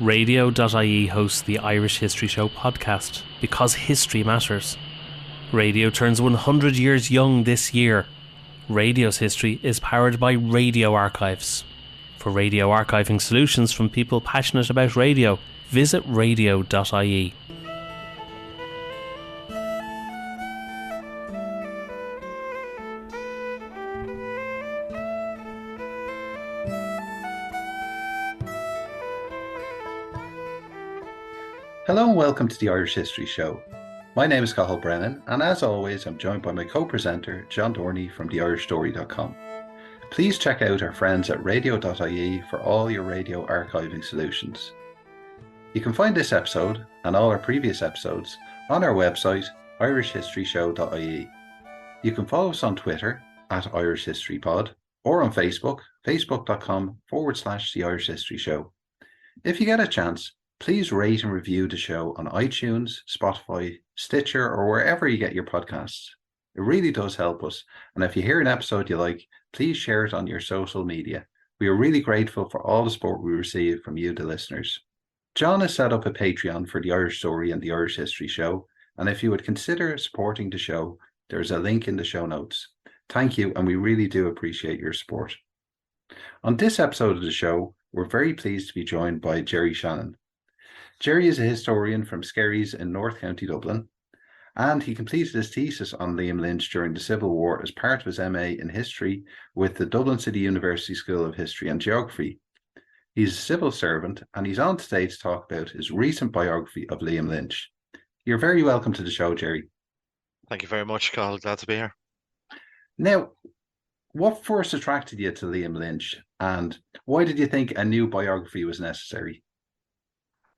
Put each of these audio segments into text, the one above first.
Radio.ie hosts the Irish History Show podcast because history matters. Radio turns 100 years young this year. Radio's history is powered by Radio Archives. For radio archiving solutions from people passionate about radio, visit radio.ie. Hello and welcome to the Irish History Show. My name is Cathal Brennan, and as always, I'm joined by my co-presenter, John Dorney from theirishstory.com. Please check out our friends at radio.ie for all your radio archiving solutions. You can find this episode and all our previous episodes on our website, irishhistoryshow.ie. You can follow us on Twitter at irishhistorypod or on Facebook, facebook.com/The Irish History Show. If you get a chance, please rate and review the show on iTunes, Spotify, Stitcher, or wherever you get your podcasts. It really does help us. And if you hear an episode you like, please share it on your social media. We are really grateful for all the support we receive from you, the listeners. John has set up a Patreon for the Irish Story and the Irish History Show. And if you would consider supporting the show, there's a link in the show notes. Thank you, and we really do appreciate your support. On this episode of the show, we're very pleased to be joined by Gerry Shannon. Gerry is a historian from Skerries in North County Dublin, and he completed his thesis on Liam Lynch during the Civil War as part of his MA in History with the Dublin City University School of History and Geography. He's a civil servant, and he's on today to talk about his recent biography of Liam Lynch. You're very welcome to the show, Gerry. Thank you very much, Carl. Glad to be here. Now, what first attracted you to Liam Lynch, and why did you think a new biography was necessary?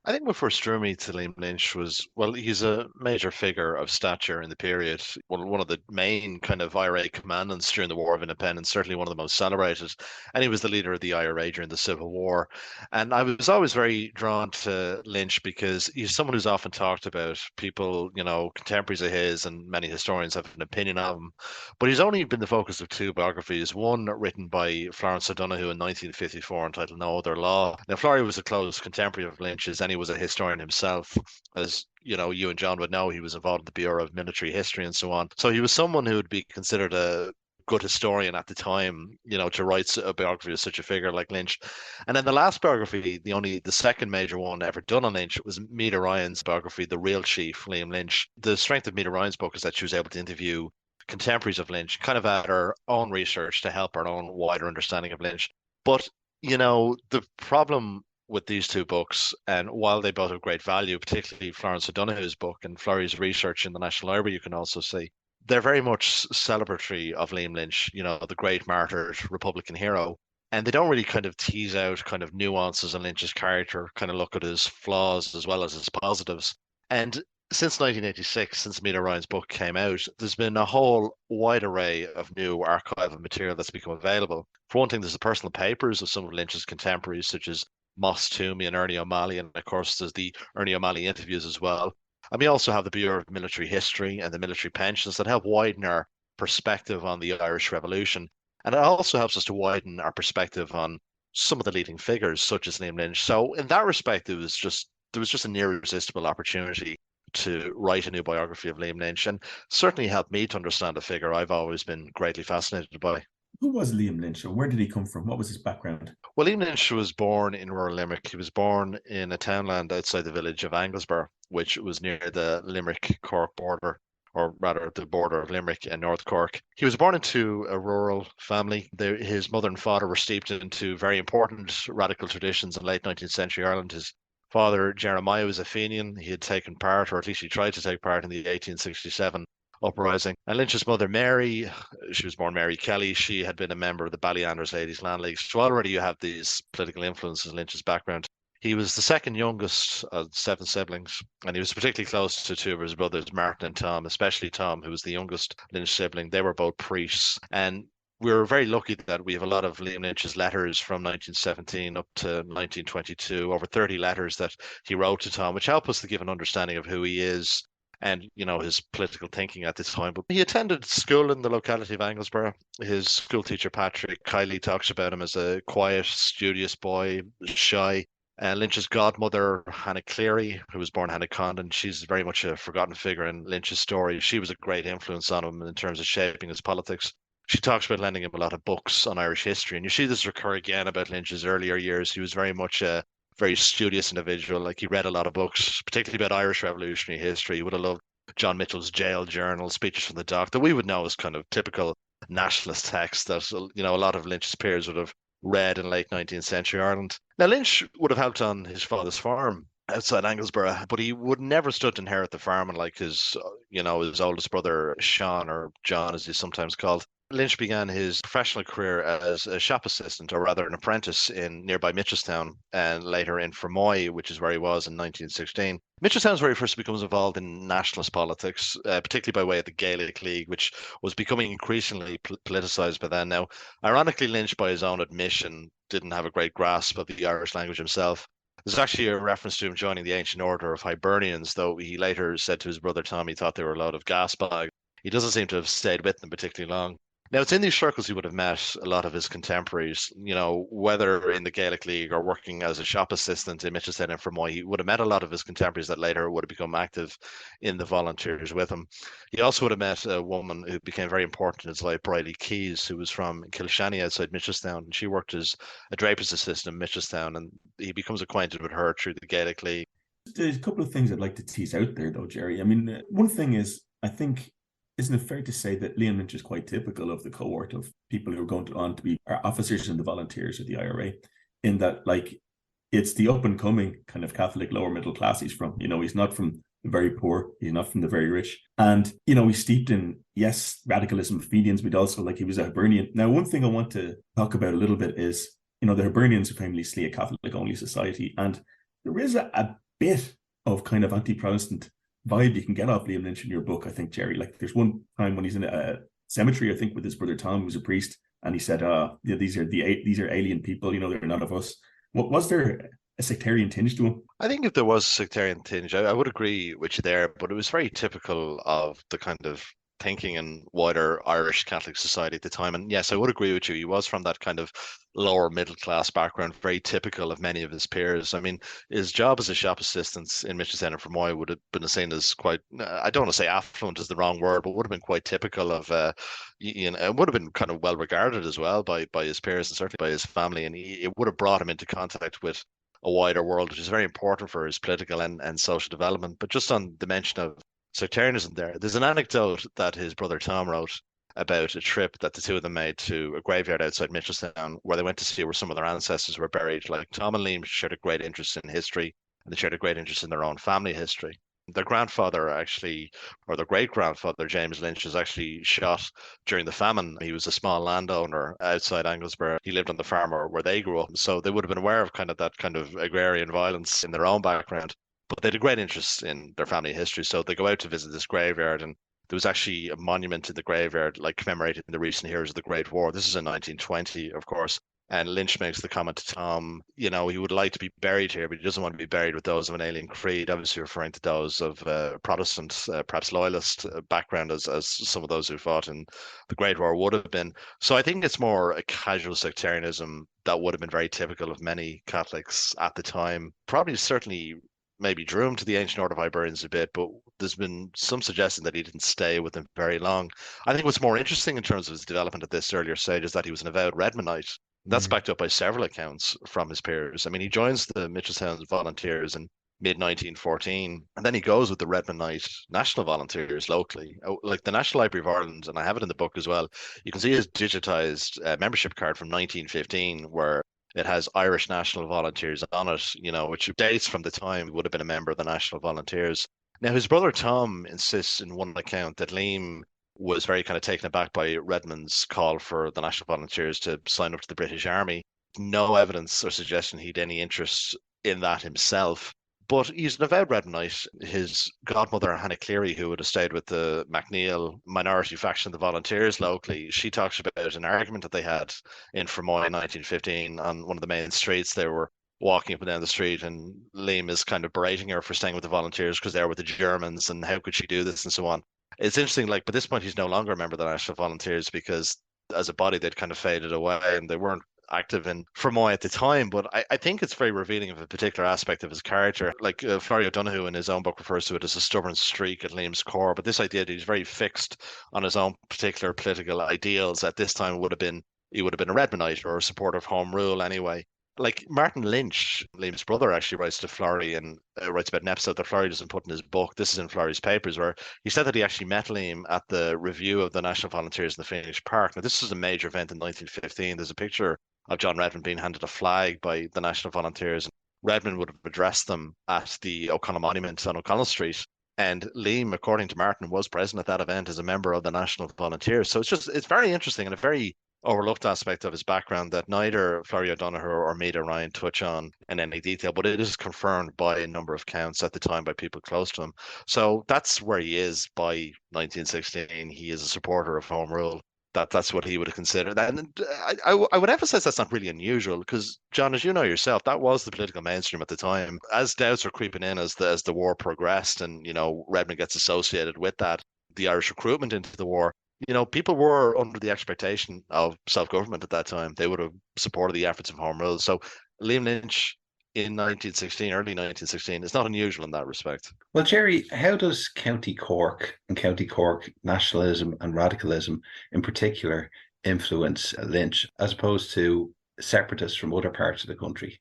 I think what first drew me to Liam Lynch was, well, he's a major figure of stature in the period. One of the main kind of IRA commandants during the War of Independence, certainly one of the most celebrated. And he was the leader of the IRA during the Civil War. And I was always very drawn to Lynch because he's someone who's often talked about. People, contemporaries of his, and many historians have an opinion of him. But he's only been the focus of two biographies, one written by Florence O'Donoghue in 1954 entitled No Other Law. Now, Florrie was a close contemporary of Lynch's, and he was a historian himself. As you and John would know, he was involved in the Bureau of Military History and so on. So he was someone who would be considered a good historian at the time, to write a biography of such a figure like Lynch. And then the last biography, the second major one ever done on Lynch, was Meta Ryan's biography, The Real Chief, Liam Lynch. The strength of Meta Ryan's book is that she was able to interview contemporaries of Lynch, kind of at her own research to help her own wider understanding of Lynch. But, the problem with these two books, and while they both have great value, particularly Florence O'Donoghue's book and Florrie's research in the National Library, you can also see, they're very much celebratory of Liam Lynch, the great martyred Republican hero. And they don't really kind of tease out kind of nuances in Lynch's character, kind of look at his flaws as well as his positives. And since 1986, since Meta Ryan's book came out, there's been a whole wide array of new archival material that's become available. For one thing, there's the personal papers of some of Lynch's contemporaries, such as Moss Toomey and Ernie O'Malley, and of course there's the Ernie O'Malley interviews as well. And we also have the Bureau of Military History and the military pensions that help widen our perspective on the Irish Revolution. And it also helps us to widen our perspective on some of the leading figures, such as Liam Lynch. So in that respect, there was just an irresistible opportunity to write a new biography of Liam Lynch, and certainly helped me to understand a figure I've always been greatly fascinated by. Who was Liam Lynch, and where did he come from? What was his background? Well, Liam Lynch was born in rural Limerick. He was born in a townland outside the village of Anglesborough, which was near the Limerick-Cork border, or rather the border of Limerick and North Cork. He was born into a rural family. His mother and father were steeped into very important radical traditions in late 19th century Ireland. His father, Jeremiah, was a Fenian. He had taken part, or at least he tried to take part in the 1867 uprising. And Lynch's mother, Mary, she was born Mary Kelly. She had been a member of the Ballyanders Ladies Land League. So already you have these political influences in Lynch's background. He was the second youngest of 7 siblings, and he was particularly close to two of his brothers, Martin and Tom, especially Tom, who was the youngest Lynch sibling. They were both priests. And we were very lucky that we have a lot of Liam Lynch's letters from 1917 up to 1922, over 30 letters that he wrote to Tom, which help us to give an understanding of who he is and, you know, his political thinking at this time. But he attended school in the locality of Anglesborough. His school teacher, Patrick Kiley, talks about him as a quiet, studious boy, shy. Lynch's godmother, Hannah Cleary, who was born Hannah Condon, she's very much a forgotten figure in Lynch's story. She was a great influence on him in terms of shaping his politics. She talks about lending him a lot of books on Irish history, and you see this recur again about Lynch's earlier years. He was very much a very studious individual. Like, he read a lot of books, particularly about Irish revolutionary history. He would have loved John Mitchell's jail journal, speeches from the dock, that we would know as kind of typical nationalist text that a lot of Lynch's peers would have read in late 19th century Ireland. Now, Lynch would have helped on his father's farm outside Anglesborough, but he would never stood to inherit the farm, unlike his oldest brother, Sean, or John as he's sometimes called. Lynch began his professional career as a shop assistant, or rather an apprentice, in nearby Mitchelstown, and later in Fermoy, which is where he was in 1916. Mitchelstown is where he first becomes involved in nationalist politics, particularly by way of the Gaelic League, which was becoming increasingly politicised by then. Now, ironically, Lynch, by his own admission, didn't have a great grasp of the Irish language himself. There's actually a reference to him joining the ancient order of Hibernians, though he later said to his brother Tom he thought they were a load of gas bags. He doesn't seem to have stayed with them particularly long. Now, it's in these circles he would have met a lot of his contemporaries, whether in the Gaelic League or working as a shop assistant in Mitchelstown and Fermoy. He would have met a lot of his contemporaries that later would have become active in the volunteers with him. He also would have met a woman who became very important in his life, Bridie Keys, who was from Kilshanny outside Mitchelstown. And she worked as a draper's assistant in Mitchelstown, and he becomes acquainted with her through the Gaelic League. There's a couple of things I'd like to tease out there, though, Jerry. I mean, one thing is, I think, isn't it fair to say that Liam Lynch is quite typical of the cohort of people who are going on to be our officers in the volunteers of the IRA, in that, like, it's the up and coming kind of Catholic lower middle class he's from. He's not from the very poor, he's not from the very rich. And, he's steeped in, yes, radicalism, Fenians, but also, like, he was a Hibernian. Now, one thing I want to talk about a little bit is, the Hibernians are famously a Catholic only society. And there is a bit of kind of anti-Protestant vibe you can get off Liam Lynch in your book, I think, Jerry. Like, there's one time when he's in a cemetery, I think, with his brother Tom, who's a priest, and he said, these are alien people, they're not of us. Was there a sectarian tinge to him? I think if there was a sectarian tinge, I would agree with you there, but it was very typical of the kind of thinking in wider Irish Catholic society at the time. And yes, I would agree with you. He was from that kind of lower middle class background, very typical of many of his peers. I mean, his job as a shop assistant in Mitchelstown and Fermoy would have been seen as quite, I don't want to say affluent is the wrong word, but would have been quite typical of, it would have been kind of well regarded as well by his peers and certainly by his family. And it would have brought him into contact with a wider world, which is very important for his political and social development. But just on the mention of sectarianism there's an anecdote that his brother Tom wrote about a trip that the two of them made to a graveyard outside Mitchelstown, where they went to see where some of their ancestors were buried. Like, Tom and Liam shared a great interest in history, and they shared a great interest in their own family history. Their grandfather actually, or their great-grandfather, James Lynch, was actually shot during the famine. He was a small landowner outside Anglesborough. He lived on the farm where they grew up. So they would have been aware of kind of that kind of agrarian violence in their own background. But they had a great interest in their family history. So they go out to visit this graveyard, and there was actually a monument in the graveyard, like commemorating the recent heroes of the Great War. This is in 1920, of course. And Lynch makes the comment to Tom, he would like to be buried here, but he doesn't want to be buried with those of an alien creed, obviously referring to those of Protestant, perhaps loyalist background, as some of those who fought in the Great War would have been. So I think it's more a casual sectarianism that would have been very typical of many Catholics at the time. Probably, certainly, maybe drew him to the ancient order of Hibernians a bit, but there's been some suggestion that he didn't stay with them very long. I think what's more interesting in terms of his development at this earlier stage is that he was an avowed Redmondite. That's backed up by several accounts from his peers. I mean, he joins the Mitchelstown Volunteers in mid-1914, and then he goes with the Redmondite National Volunteers locally. Like the National Library of Ireland, and I have it in the book as well, you can see his digitised membership card from 1915, where it has Irish National Volunteers on it, which dates from the time he would have been a member of the National Volunteers. Now, his brother Tom insists in one account that Liam was very kind of taken aback by Redmond's call for the National Volunteers to sign up to the British Army. No evidence or suggestion he'd any interest in that himself. But he's an avowed Redmondite. His godmother, Hannah Cleary, who would have stayed with the MacNeil minority faction of the Volunteers locally, she talks about an argument that they had in Fermoy in 1915 on one of the main streets. They were walking up and down the street, and Liam is kind of berating her for staying with the Volunteers because they're with the Germans, and how could she do this, and so on. It's interesting, like, by this point, he's no longer a member of the National Volunteers because as a body, they'd kind of faded away and they weren't active in Fermoy at the time, but I think it's very revealing of a particular aspect of his character. Like Florrie O'Donoghue in his own book refers to it as a stubborn streak at Liam's core, but this idea that he's very fixed on his own particular political ideals at this time he would have been a Redmondite or a supporter of Home Rule anyway. Like Martin Lynch, Liam's brother, actually writes to Florrie and writes about an episode that Florrie doesn't put in his book. This is in Florrie's papers, where he said that he actually met Liam at the review of the National Volunteers in the Phoenix Park. Now, this was a major event in 1915. There's a picture of John Redmond being handed a flag by the National Volunteers. Redmond would have addressed them at the O'Connell Monument on O'Connell Street. And Liam, according to Martin, was present at that event as a member of the National Volunteers. So it's very interesting and a very overlooked aspect of his background that neither Florrie O'Donoghue or Maida Ryan touch on in any detail, but it is confirmed by a number of counts at the time by people close to him. So that's where he is by 1916. He is a supporter of Home Rule. That's what he would have considered. And I would emphasize that's not really unusual because, John, as you know yourself, that was the political mainstream at the time. As doubts were creeping in as the war progressed and, Redmond gets associated with that, the Irish recruitment into the war, people were under the expectation of self-government at that time. They would have supported the efforts of Home Rule. So Liam Lynch in early 1916, is not unusual in that respect. Well, Jerry, how does County Cork and County Cork nationalism and radicalism in particular influence Lynch as opposed to separatists from other parts of the country?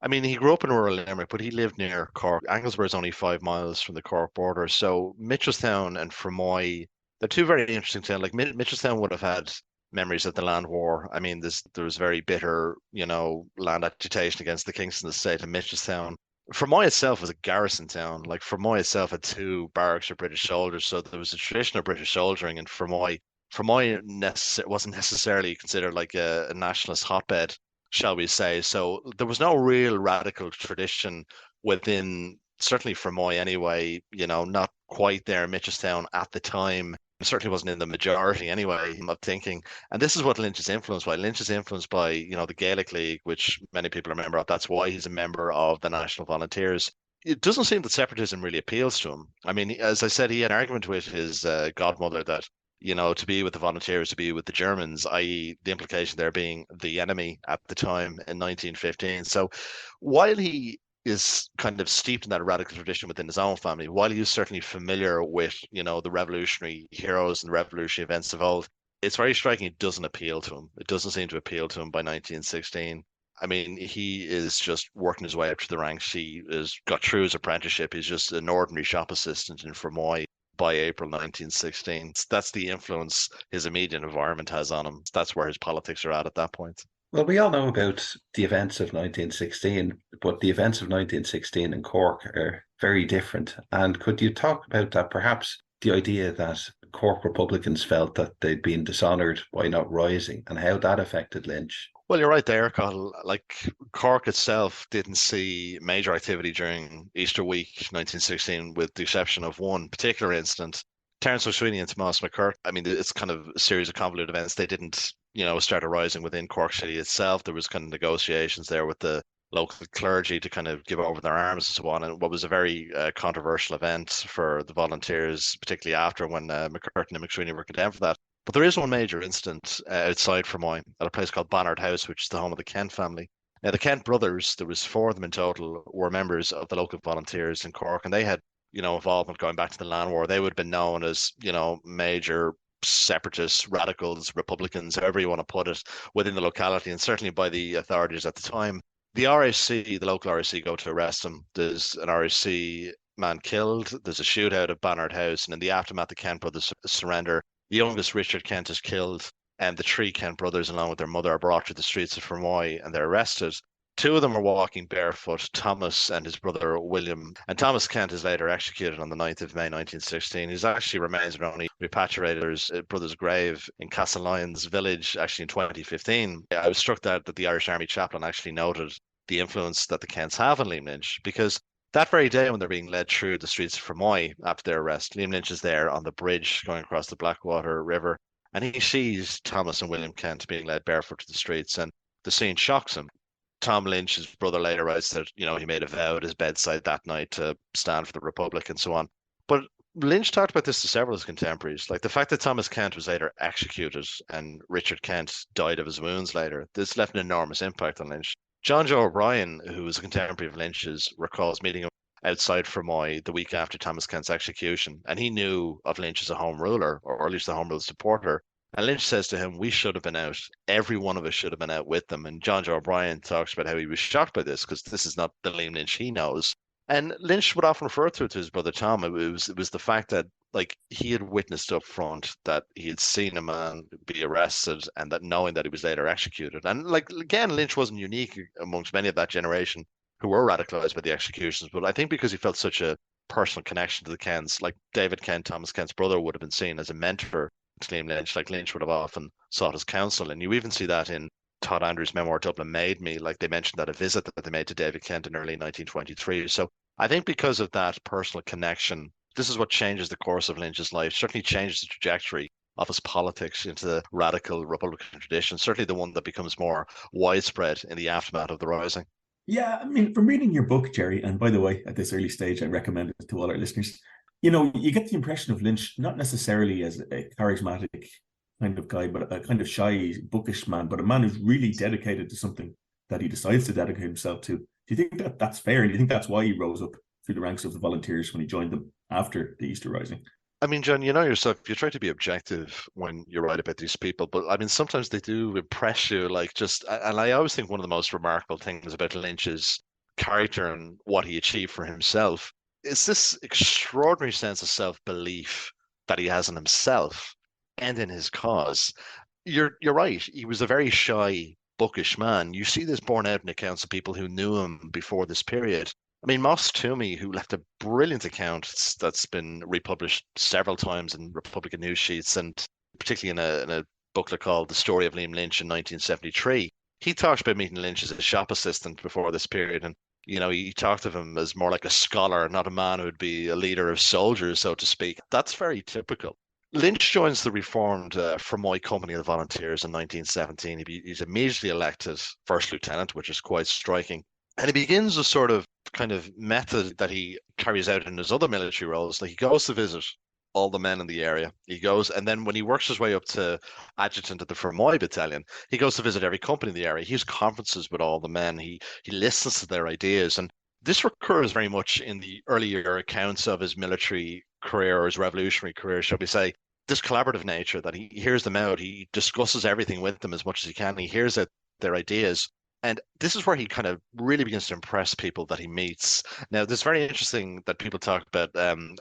I mean, he grew up in rural Limerick, but he lived near Cork. Anglesborough is only 5 miles from the Cork border. So Mitchelstown and Fermoy, they're two very interesting towns. Like Mitchelstown would have had memories of the land war. I mean, there was very bitter, land agitation against the Kingston estate in Mitchelstown. Fermoy itself was a garrison town. Like Fermoy itself had 2 barracks for British soldiers, so there was a tradition of British soldiering in Fermoy. Fermoy wasn't necessarily considered like a nationalist hotbed, shall we say. So there was no real radical tradition within, certainly Fermoy anyway, not quite there in Mitchelstown at the time. It certainly wasn't in the majority anyway of thinking. And this is what Lynch is influenced by. Lynch is influenced by, the Gaelic League, which many people are a member of. That's why he's a member of the National Volunteers. It doesn't seem that separatism really appeals to him. I mean, as I said, he had an argument with his godmother that, to be with the volunteers, to be with the Germans, i.e. the implication there being the enemy at the time in 1915. So while he is kind of steeped in that radical tradition within his own family, while he is certainly familiar with, the revolutionary heroes and the revolutionary events of old, it's very striking it doesn't appeal to him. It doesn't seem to appeal to him by 1916. I mean, he is just working his way up to the ranks. He has got through his apprenticeship. He's just an ordinary shop assistant in Fermoy by April 1916. That's the influence his immediate environment has on him. That's where his politics are at that point. Well, we all know about the events of 1916, but the events of 1916 in Cork are very different. And could you talk about that, perhaps the idea that Cork Republicans felt that they'd been dishonoured by not rising and how that affected Lynch? Well, you're right there, Cathal. Like Cork itself didn't see major activity during Easter week 1916, with the exception of one particular incident. Terence O'Sweeney and Tomas McCurk, I mean, it's kind of a series of convoluted events. They didn't, start a rising within Cork City itself. There was kind of negotiations there with the local clergy to kind of give over their arms and so on. And what was a very controversial event for the volunteers, particularly after when McCurtain and McSweeney were condemned for that. But there is one major incident outside Fermoy at a place called Bonnard House, which is the home of the Kent family. Now, the Kent brothers, there was 4 of them in total, were members of the local volunteers in Cork, and they had, involvement going back to the land war. They would have been known as, major separatists, radicals, Republicans, however you want to put it, within the locality, and certainly by the authorities at the time. The RSC, the local RSC, go to arrest them. There's an RSC man killed. There's a shootout at Bonnard House, and in the aftermath, the Kent brothers surrender. The youngest, Richard Kent, is killed, and the 3 Kent brothers, along with their mother, are brought to the streets of Fermoy, and they're arrested. 2 of them are walking barefoot, Thomas and his brother William. And Thomas Kent is later executed on the 9th of May 1916. His actually remains are only repatriated at his brother's grave in Castlelyons village, actually in 2015. I was struck that the Irish Army chaplain actually noted the influence that the Kents have on Liam Lynch, because that very day when they're being led through the streets of Fermoy after their arrest, Liam Lynch is there on the bridge going across the Blackwater River, and he sees Thomas and William Kent being led barefoot to the streets, and the scene shocks him. Tom Lynch, his brother, later writes that, he made a vow at his bedside that night to stand for the Republic and so on. But Lynch talked about this to several of his contemporaries, like the fact that Thomas Kent was later executed and Richard Kent died of his wounds later. This left an enormous impact on Lynch. John Joe O'Brien, who was a contemporary of Lynch's, recalls meeting him outside Fermoy the week after Thomas Kent's execution, and he knew of Lynch as a Home Ruler, or at least a Home Rule supporter. And Lynch says to him, "We should have been out. Every one of us should have been out with them." And John Joe O'Brien talks about how he was shocked by this because this is not the Liam Lynch he knows. And Lynch would often refer to it to his brother Tom. It was the fact that like he had witnessed up front that he had seen a man be arrested and that knowing that he was later executed. And like again, Lynch wasn't unique amongst many of that generation who were radicalized by the executions. But I think because he felt such a personal connection to the Kents, like David Kent, Thomas Kent's brother, would have been seen as a mentor to Liam Lynch. Like Lynch would have often sought his counsel. And you even see that in Todd Andrews' memoir Dublin Made Me, like they mentioned that a visit that they made to David Kent in early 1923. So I think because of that personal connection, this is what changes the course of Lynch's life, certainly changes the trajectory of his politics into the radical Republican tradition, certainly the one that becomes more widespread in the aftermath of the Rising. Yeah, I mean, from reading your book, Jerry, and by the way, at this early stage, I recommend it to all our listeners. You get the impression of Lynch not necessarily as a charismatic kind of guy, but a kind of shy, bookish man, but a man who's really dedicated to something that he decides to dedicate himself to. Do you think that that's fair? And do you think that's why he rose up through the ranks of the volunteers when he joined them after the Easter Rising? I mean, John, you know yourself, you try to be objective when you write about these people, but I mean, sometimes they do impress you, like just, and I always think one of the most remarkable things about Lynch's character and what he achieved for himself is this extraordinary sense of self-belief that he has in himself and in his cause. You're right. He was a very shy, bookish man. You see this borne out in accounts of people who knew him before this period. I mean, Moss Toomey, who left a brilliant account that's been republished several times in Republican news sheets, and particularly in a booklet called The Story of Liam Lynch in 1973, he talks about meeting Lynch as a shop assistant before this period. And, he talked of him as more like a scholar, not a man who would be a leader of soldiers, so to speak. That's very typical. Lynch joins the reformed Fermoy Company of the Volunteers in 1917. He's immediately elected first lieutenant, which is quite striking. And he begins a sort of kind of method that he carries out in his other military roles. Like he goes to visit all the men in the area. He goes, and then when he works his way up to adjutant of the Fermoy Battalion, he goes to visit every company in the area. He has conferences with all the men. He listens to their ideas. And this recurs very much in the earlier accounts of his military career or his revolutionary career, shall we say. This collaborative nature that he hears them out, he discusses everything with them as much as he can. He hears out their ideas. And this is where he kind of really begins to impress people that he meets. Now, this is very interesting that people talk about,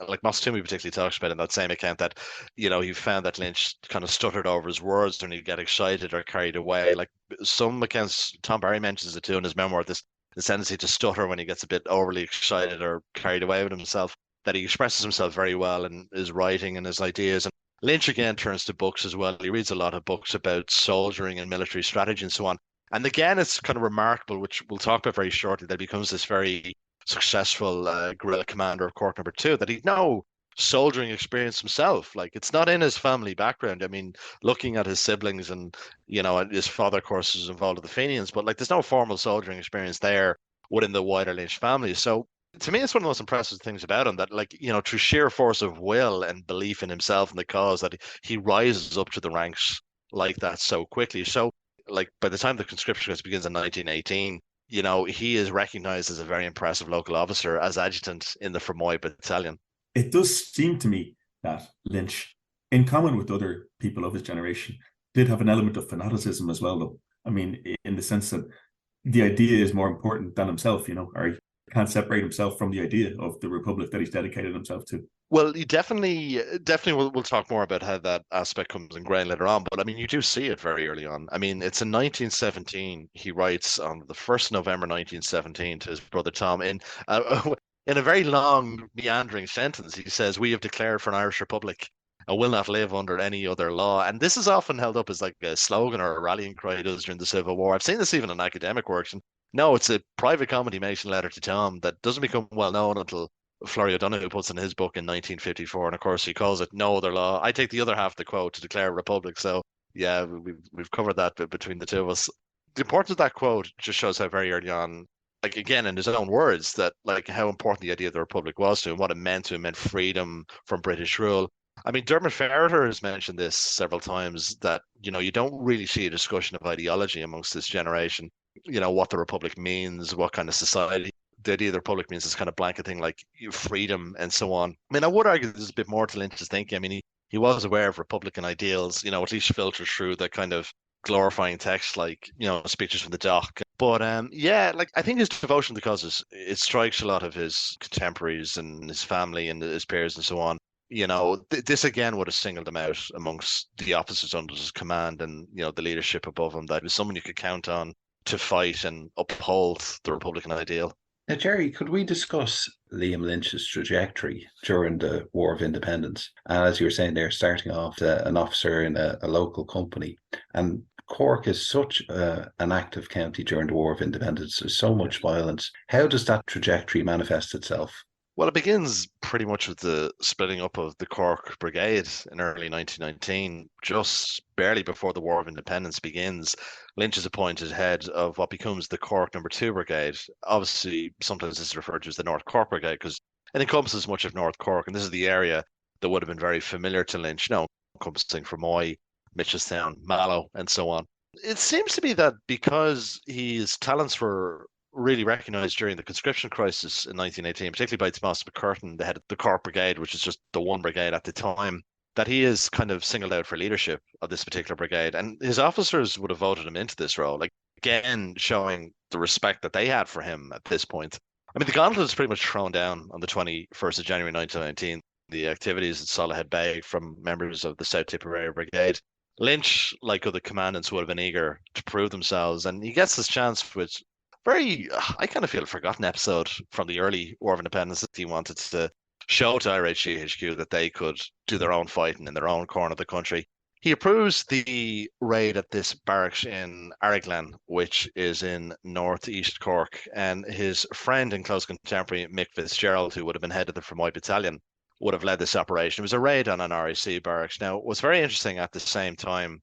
like Moss Toomey particularly talks about in that same account that, he found that Lynch kind of stuttered over his words when he'd get excited or carried away. Like some accounts, Tom Barry mentions it too in his memoir, the tendency to stutter when he gets a bit overly excited or carried away with himself, that he expresses himself very well in his writing and his ideas. And Lynch again turns to books as well. He reads a lot of books about soldiering and military strategy and so on. And again, it's kind of remarkable, which we'll talk about very shortly, that he becomes this very successful guerrilla commander of Cork No. 2, that he'd no soldiering experience himself. Like, it's not in his family background. I mean, looking at his siblings and, his father, of course, is involved with the Fenians, but, like, there's no formal soldiering experience there within the wider Lynch family. So, to me, it's one of the most impressive things about him that, like, through sheer force of will and belief in himself and the cause, that he rises up to the ranks like that so quickly. So, like by the time the conscription begins in 1918, he is recognized as a very impressive local officer as adjutant in the Fermoy Battalion. It does seem to me that Lynch, in common with other people of his generation, did have an element of fanaticism as well, though. I mean, in the sense that the idea is more important than himself, or he can't separate himself from the idea of the republic that he's dedicated himself to. Well, you definitely we'll talk more about how that aspect comes ingrained later on. But I mean, you do see it very early on. I mean, it's in 1917. He writes on the 1st of November 1917 to his brother Tom in a very long, meandering sentence. He says, "We have declared for an Irish Republic and will not live under any other law." And this is often held up as like a slogan or a rallying cry during the Civil War. I've seen this even in academic works. And no, it's a private commendation letter to Tom that doesn't become well known until Florey O'Donoghue puts in his book in 1954, and of course he calls it "No Other Law." I take the other half of the quote to declare a republic. So yeah, we've covered that bit between the two of us. The importance of that quote just shows how very early on like again in his own words, that like how important the idea of the Republic was to him, what it meant to him, meant freedom from British rule. I mean, Dermot Ferreter has mentioned this several times that, you don't really see a discussion of ideology amongst this generation, what the Republic means, what kind of society. The idea of the Republic means this kind of blanket thing like freedom and so on. I mean, I would argue there's a bit more to Lynch's thinking. I mean, he was aware of Republican ideals, at least filtered through the kind of glorifying text like, speeches from the dock. But yeah, like I think his devotion to the cause it strikes a lot of his contemporaries and his family and his peers and so on. This again would have singled him out amongst the officers under his command and, the leadership above him, that he was someone you could count on to fight and uphold the Republican ideal. Now, Jerry, could we discuss Liam Lynch's trajectory during the War of Independence? And as you were saying there, starting off an officer in a local company. And Cork is such an active county during the War of Independence. There's so much violence. How does that trajectory manifest itself? Well, it begins pretty much with the splitting up of the Cork Brigade in early 1919, just barely before the War of Independence begins. Lynch is appointed head of what becomes the Cork No. 2 Brigade. Obviously, sometimes this is referred to as the North Cork Brigade because it encompasses much of North Cork, and this is the area that would have been very familiar to Lynch, encompassing Fermoy, Mitchelstown, Mallow, and so on. It seems to be that because his talents were really recognised during the conscription crisis in 1918, particularly by Thomas McCurtain, the head of the Cork Brigade, which is just the one brigade at the time, that he is kind of singled out for leadership of this particular brigade. And his officers would have voted him into this role, like again, showing the respect that they had for him at this point. I mean, the gauntlet is pretty much thrown down on the 21st of January 1919. The activities at Solihull Bay from members of the South Tipperary Brigade. Lynch, like other commandants, would have been eager to prove themselves, and he gets this chance with I kind of feel a forgotten episode from the early War of Independence. He wanted to show to IRHGHQ that they could do their own fighting in their own corner of the country. He approves the raid at this barracks in Arraglan, which is in northeast Cork, and his friend and close contemporary Mick Fitzgerald, who would have been head of the Fermoy Battalion, would have led this operation. It was a raid on an RAC barracks. Now, what's very interesting at the same time,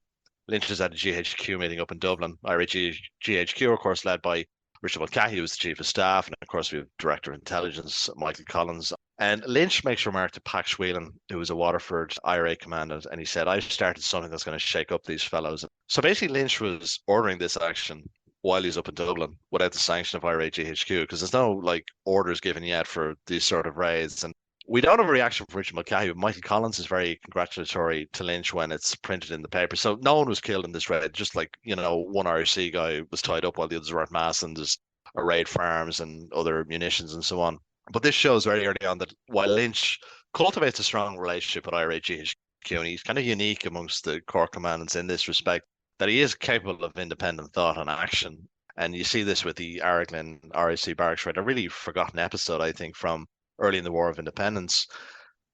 Lynch is at a GHQ meeting up in Dublin. IRHGHQ, of course, led by Richard Mulcahy, was the chief of staff, and of course we have director of intelligence Michael Collins. And Lynch makes remark to Pax Whelan, who was a Waterford IRA commandant, and he said, "I've started something that's going to shake up these fellows." So basically, Lynch was ordering this action while he's up in Dublin without the sanction of IRA GHQ, because there's no like orders given yet for these sort of raids. And we don't have a reaction from Richard Mulcahy, but Michael Collins is very congratulatory to Lynch when it's printed in the paper. So no one was killed in this raid, just like, one RC guy was tied up while the others were at mass, and there's a raid farms and other munitions and so on. But this shows very early on that while Lynch cultivates a strong relationship with IRHGHQ, and he's kind of unique amongst the Cork commandants in this respect, that he is capable of independent thought and action. And you see this with the Arraglan RAC barracks raid, a really forgotten episode, I think, from early in the War of Independence.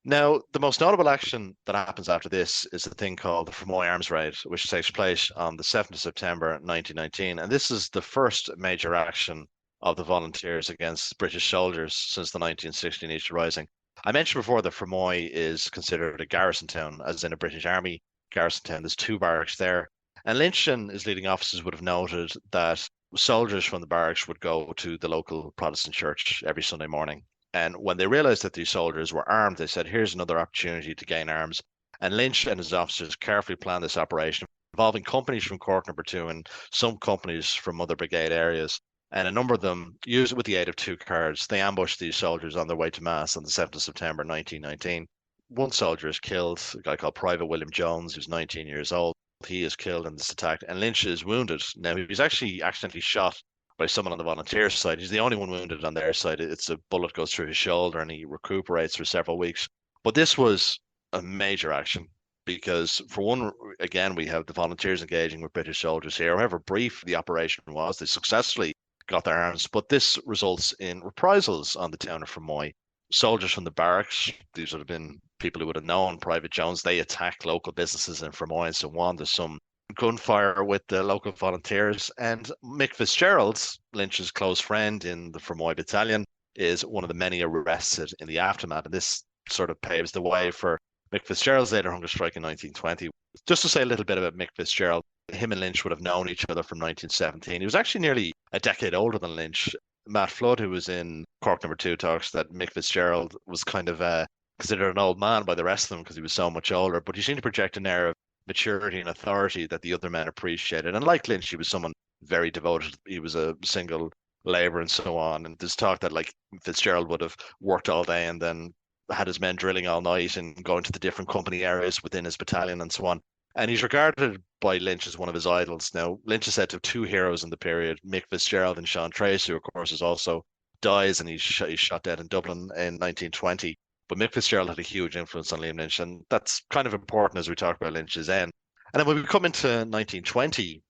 Now, the most notable action that happens after this is a thing called the Fermoy Arms Raid, which takes place on the 7th of September 1919. And this is the first major action of the volunteers against British soldiers since the 1916 Easter Rising. I mentioned before that Fermoy is considered a garrison town, as in a British Army garrison town. There's 2 barracks there. And Lynch and his leading officers would have noted that soldiers from the barracks would go to the local Protestant church every Sunday morning. And when they realized that these soldiers were armed, they said, here's another opportunity to gain arms. And Lynch and his officers carefully planned this operation, involving companies from Cork No. 2 and some companies from other brigade areas. And a number of them used it with the aid of 2 cards. They ambushed these soldiers on their way to Mass on the 7th of September 1919. One soldier is killed, a guy called Private William Jones, who's 19 years old. He is killed in this attack, and Lynch is wounded. Now, he was actually accidentally shot by someone on the volunteers side. He's the only one wounded on their side. It's a bullet goes through his shoulder and he recuperates for several weeks. But this was a major action because, for one, again, we have the volunteers engaging with British soldiers here. However brief the operation was, they successfully got their arms, but this results in reprisals on the town of Fermoy. Soldiers from the barracks, these would have been people who would have known Private Jones, they attack local businesses in Fermoy and so on. There's some gunfire with the local volunteers, and Mick Fitzgerald, Lynch's close friend in the Fermoy Battalion, is one of the many arrested in the aftermath, and this sort of paves the way for Mick Fitzgerald's later hunger strike in 1920. Just to say a little bit about Mick Fitzgerald, him and Lynch would have known each other from 1917. He was actually nearly a decade older than Lynch. Matt Flood, who was in Cork Number 2, talks that Mick Fitzgerald was kind of considered an old man by the rest of them because he was so much older, but he seemed to project an air of maturity and authority that the other men appreciated. And like Lynch, he was someone very devoted. He was a single labor and so on. And there's talk that like Fitzgerald would have worked all day and then had his men drilling all night and going to the different company areas within his battalion and so on. And he's regarded by Lynch as one of his idols. Now, Lynch is said to have two heroes in the period, Mick Fitzgerald and Sean Tracy, who of course is also dies and he's shot dead in Dublin in 1920. But Mick Fitzgerald had a huge influence on Liam Lynch, and that's kind of important as we talk about Lynch's end. And then when we come into 1920,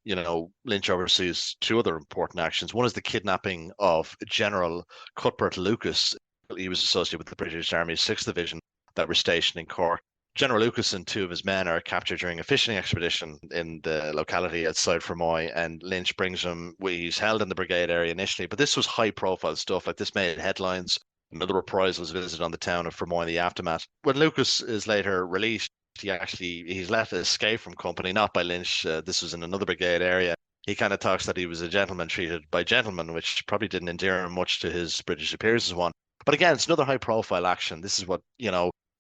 Lynch oversees two other important actions. One is the kidnapping of General Cuthbert Lucas. He was associated with the British Army's 6th Division that were stationed in Cork. General Lucas and two of his men are captured during a fishing expedition in the locality outside Fermoy, and Lynch brings him. He's held in the Brigade area initially, but this was high-profile stuff. Like this made headlines. Another reprisal was visited on the town of Fermoy in the aftermath. When Lucas is later released, he's let escape from company, not by Lynch. This was in another brigade area. He kind of talks that he was a gentleman treated by gentlemen, which probably didn't endear him much to his British superiors as one. But again, it's another high-profile action. This is what,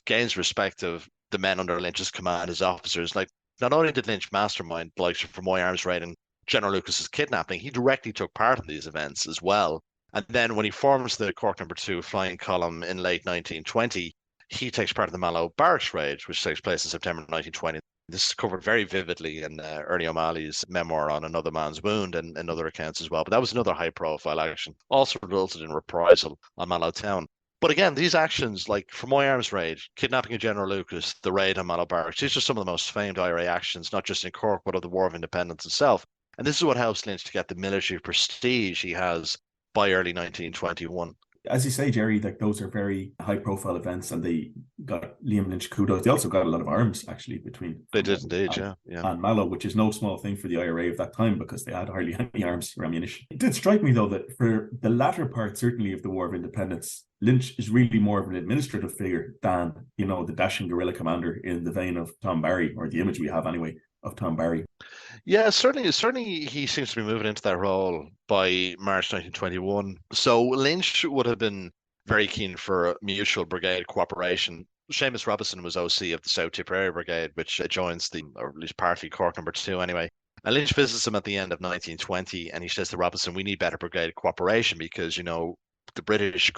gains respect of the men under Lynch's command, his officers. Like, not only did Lynch mastermind the likes of Fermoy Arms Raid and General Lucas's kidnapping, he directly took part in these events as well. And then when he forms the Cork Number 2 flying column in late 1920, he takes part in the Mallow Barracks raid, which takes place in September 1920. This is covered very vividly in Ernie O'Malley's memoir on Another Man's Wound and other accounts as well. But that was another high-profile action. Also resulted in reprisal on Mallow Town. But again, these actions, like Fermoy Arms Raid, kidnapping of General Lucas, the raid on Mallow Barracks, these are some of the most famed IRA actions, not just in Cork, but of the War of Independence itself. And this is what helps Lynch to get the military prestige he has by early 1921. As you say, Jerry, like those are very high-profile events, and they got Liam Lynch kudos. They also got a lot of arms, actually, between they did indeed, and Mallow, which is no small thing for the IRA of that time because they had hardly any arms or ammunition. It did strike me, though, that for the latter part, certainly of the War of Independence, Lynch is really more of an administrative figure than, the dashing guerrilla commander in the vein of Tom Barry, or the image we have anyway of Tom Barry. Yeah, certainly he seems to be moving into that role by March 1921. So Lynch would have been very keen for mutual brigade cooperation. Seamus Robinson was OC of the South Tipperary Brigade, which joins or at least partly Cork Number 2 anyway. And Lynch visits him at the end of 1920, and he says to Robinson, we need better brigade cooperation because, the British,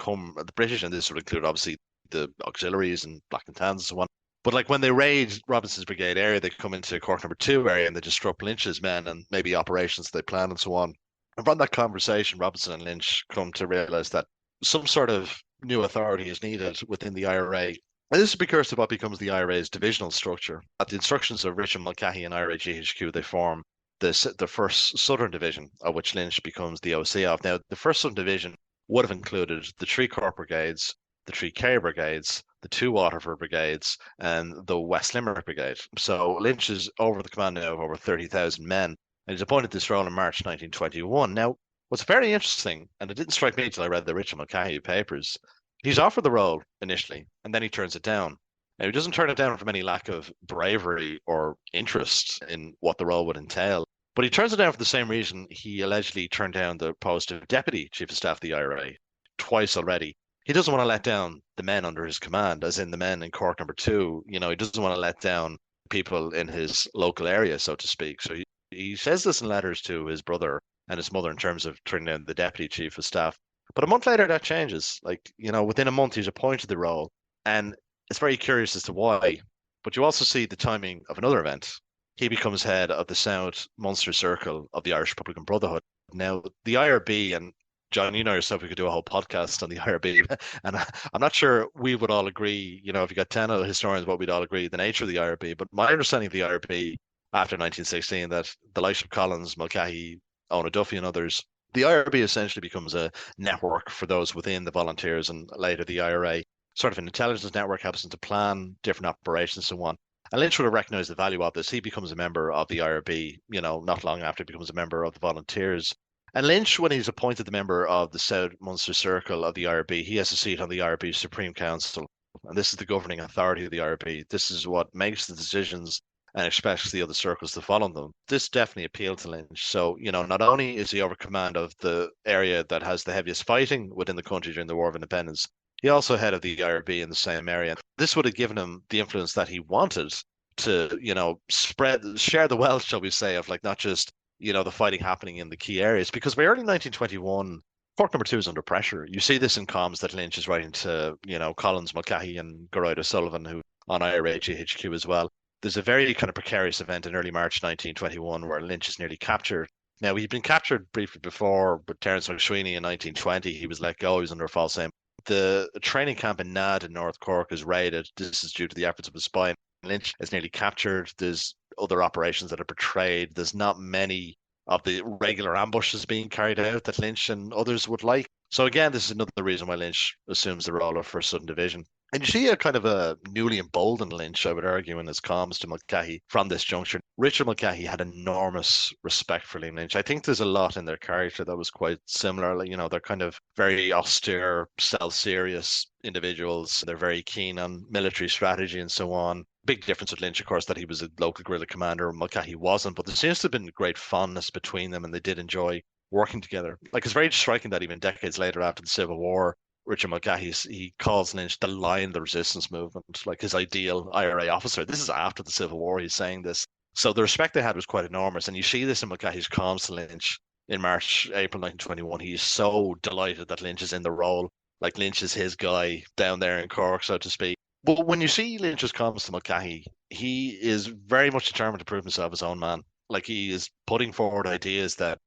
and this would include obviously the auxiliaries and Black and Tans and so on. But like when they raid Robinson's brigade area, they come into Cork Number 2 area and they disrupt Lynch's men and maybe operations they plan and so on. And from that conversation, Robinson and Lynch come to realize that some sort of new authority is needed within the IRA. And this is because of what becomes the IRA's divisional structure. At the instructions of Richard Mulcahy and IRA GHQ, they form the first Southern Division, of which Lynch becomes the OC of. Now, the first Southern Division would have included the 3 Cork Brigades, the 3 Kerry Brigades, the 2 Waterford Brigades, and the West Limerick Brigade. So Lynch is over the command now of over 30,000 men, and he's appointed this role in March 1921. Now, what's very interesting, and it didn't strike me until I read the Richard Mulcahy papers, he's offered the role initially, and then he turns it down. Now, he doesn't turn it down from any lack of bravery or interest in what the role would entail, but he turns it down for the same reason he allegedly turned down the post of Deputy Chief of Staff of the IRA twice already. He doesn't want to let down the men under his command, as in the men in Cork Number 2. He doesn't want to let down people in his local area, so to speak. So he says this in letters to his brother and his mother in terms of turning down the Deputy Chief of Staff. But a month later, that changes. Within a month, he's appointed the role. And it's very curious as to why. But you also see the timing of another event. He becomes head of the South Munster Circle of the Irish Republican Brotherhood. Now, the IRB, and John, you know yourself, we could do a whole podcast on the IRB, and I'm not sure we would all agree, if you got 10 other historians, what we'd all agree, the nature of the IRB. But my understanding of the IRB after 1916, that the likes of Collins, Mulcahy, Ona Duffy and others, the IRB essentially becomes a network for those within the volunteers and later the IRA, sort of an intelligence network, helps them to plan different operations and so on. And Lynch would have recognised the value of this. He becomes a member of the IRB, not long after he becomes a member of the volunteers. And Lynch, when he's appointed the member of the South Munster Circle of the IRB, he has a seat on the IRB Supreme Council. And this is the governing authority of the IRB. This is what makes the decisions and expects the other circles to follow them. This definitely appealed to Lynch. So, not only is he over command of the area that has the heaviest fighting within the country during the War of Independence, he also head of the IRB in the same area. This would have given him the influence that he wanted to, share the wealth, shall we say, of like not just, the fighting happening in the key areas. Because by early 1921, Cork number 2 is under pressure. You see this in comms that Lynch is writing to, Collins, Mulcahy, and Geroid O'Sullivan, who on IRA GHQ as well. There's a very kind of precarious event in early March 1921 where Lynch is nearly captured. Now, he'd been captured briefly before, but Terence McSweeney in 1920, he was let go. He was under a false name. The training camp in Nad in North Cork is raided. This is due to the efforts of a spy. Lynch is nearly captured. There's other operations that are portrayed. There's not many of the regular ambushes being carried out that Lynch and others would like. So again, this is another reason why Lynch assumes the role of First Southern Division. And you see a kind of a newly emboldened Lynch, I would argue, in his comms to Mulcahy from this juncture. Richard Mulcahy had enormous respect for Liam Lynch. I think there's a lot in their character that was quite similar. Like, they're kind of very austere, self-serious individuals. They're very keen on military strategy and so on. Big difference with Lynch, of course, that he was a local guerrilla commander. Mulcahy wasn't, but there seems to have been great fondness between them, and they did enjoy working together. Like, it's very striking that even decades later, after the Civil War, Richard Mulcahy, he calls Lynch the lion of the resistance movement, like his ideal IRA officer. This is after the Civil War, he's saying this. So the respect they had was quite enormous. And you see this in Mulcahy's comms to Lynch in March, April 1921. He's so delighted that Lynch is in the role. Like, Lynch is his guy down there in Cork, so to speak. But when you see Lynch's comms to Mulcahy, he is very much determined to prove himself his own man. Like, he is putting forward ideas that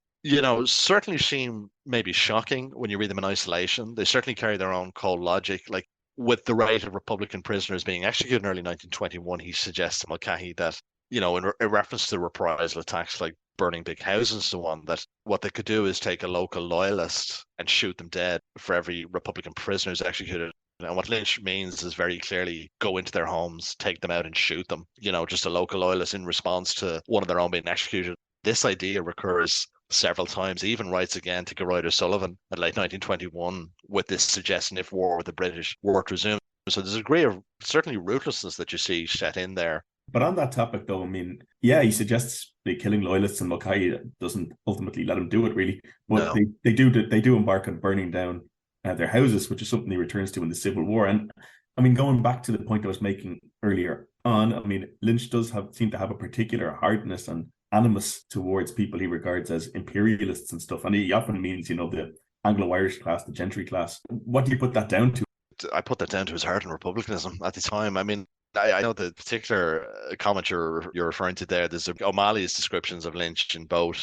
certainly seem maybe shocking when you read them in isolation. They certainly carry their own cold logic. Like, with the rate of Republican prisoners being executed in early 1921, he suggests to Mulcahy that, in reference to reprisal attacks like burning big houses and so on, that what they could do is take a local loyalist and shoot them dead for every Republican prisoner who's executed. And what Lynch means is very clearly go into their homes, take them out and shoot them. Just a local loyalist in response to one of their own being executed. This idea recurs several times. He even writes again to Geroid O'Sullivan in late 1921 with this suggestion if war with the British were to resume. So there's a degree of certainly ruthlessness that you see set in there. But on that topic, though, I mean, yeah, he suggests killing loyalists, and Mulcahy doesn't ultimately let him do it, really. But no. they do embark on burning down their houses, which is something he returns to in the Civil War. And I mean, going back to the point I was making earlier on, I mean, Lynch does seem to have a particular hardness and animus towards people he regards as imperialists and stuff. And he often means, the Anglo-Irish class, the gentry class. What do you put that down to? I put that down to his heart and republicanism at the time. I mean, I know the particular comment you're referring to there. There's O'Malley's descriptions of Lynch in Boat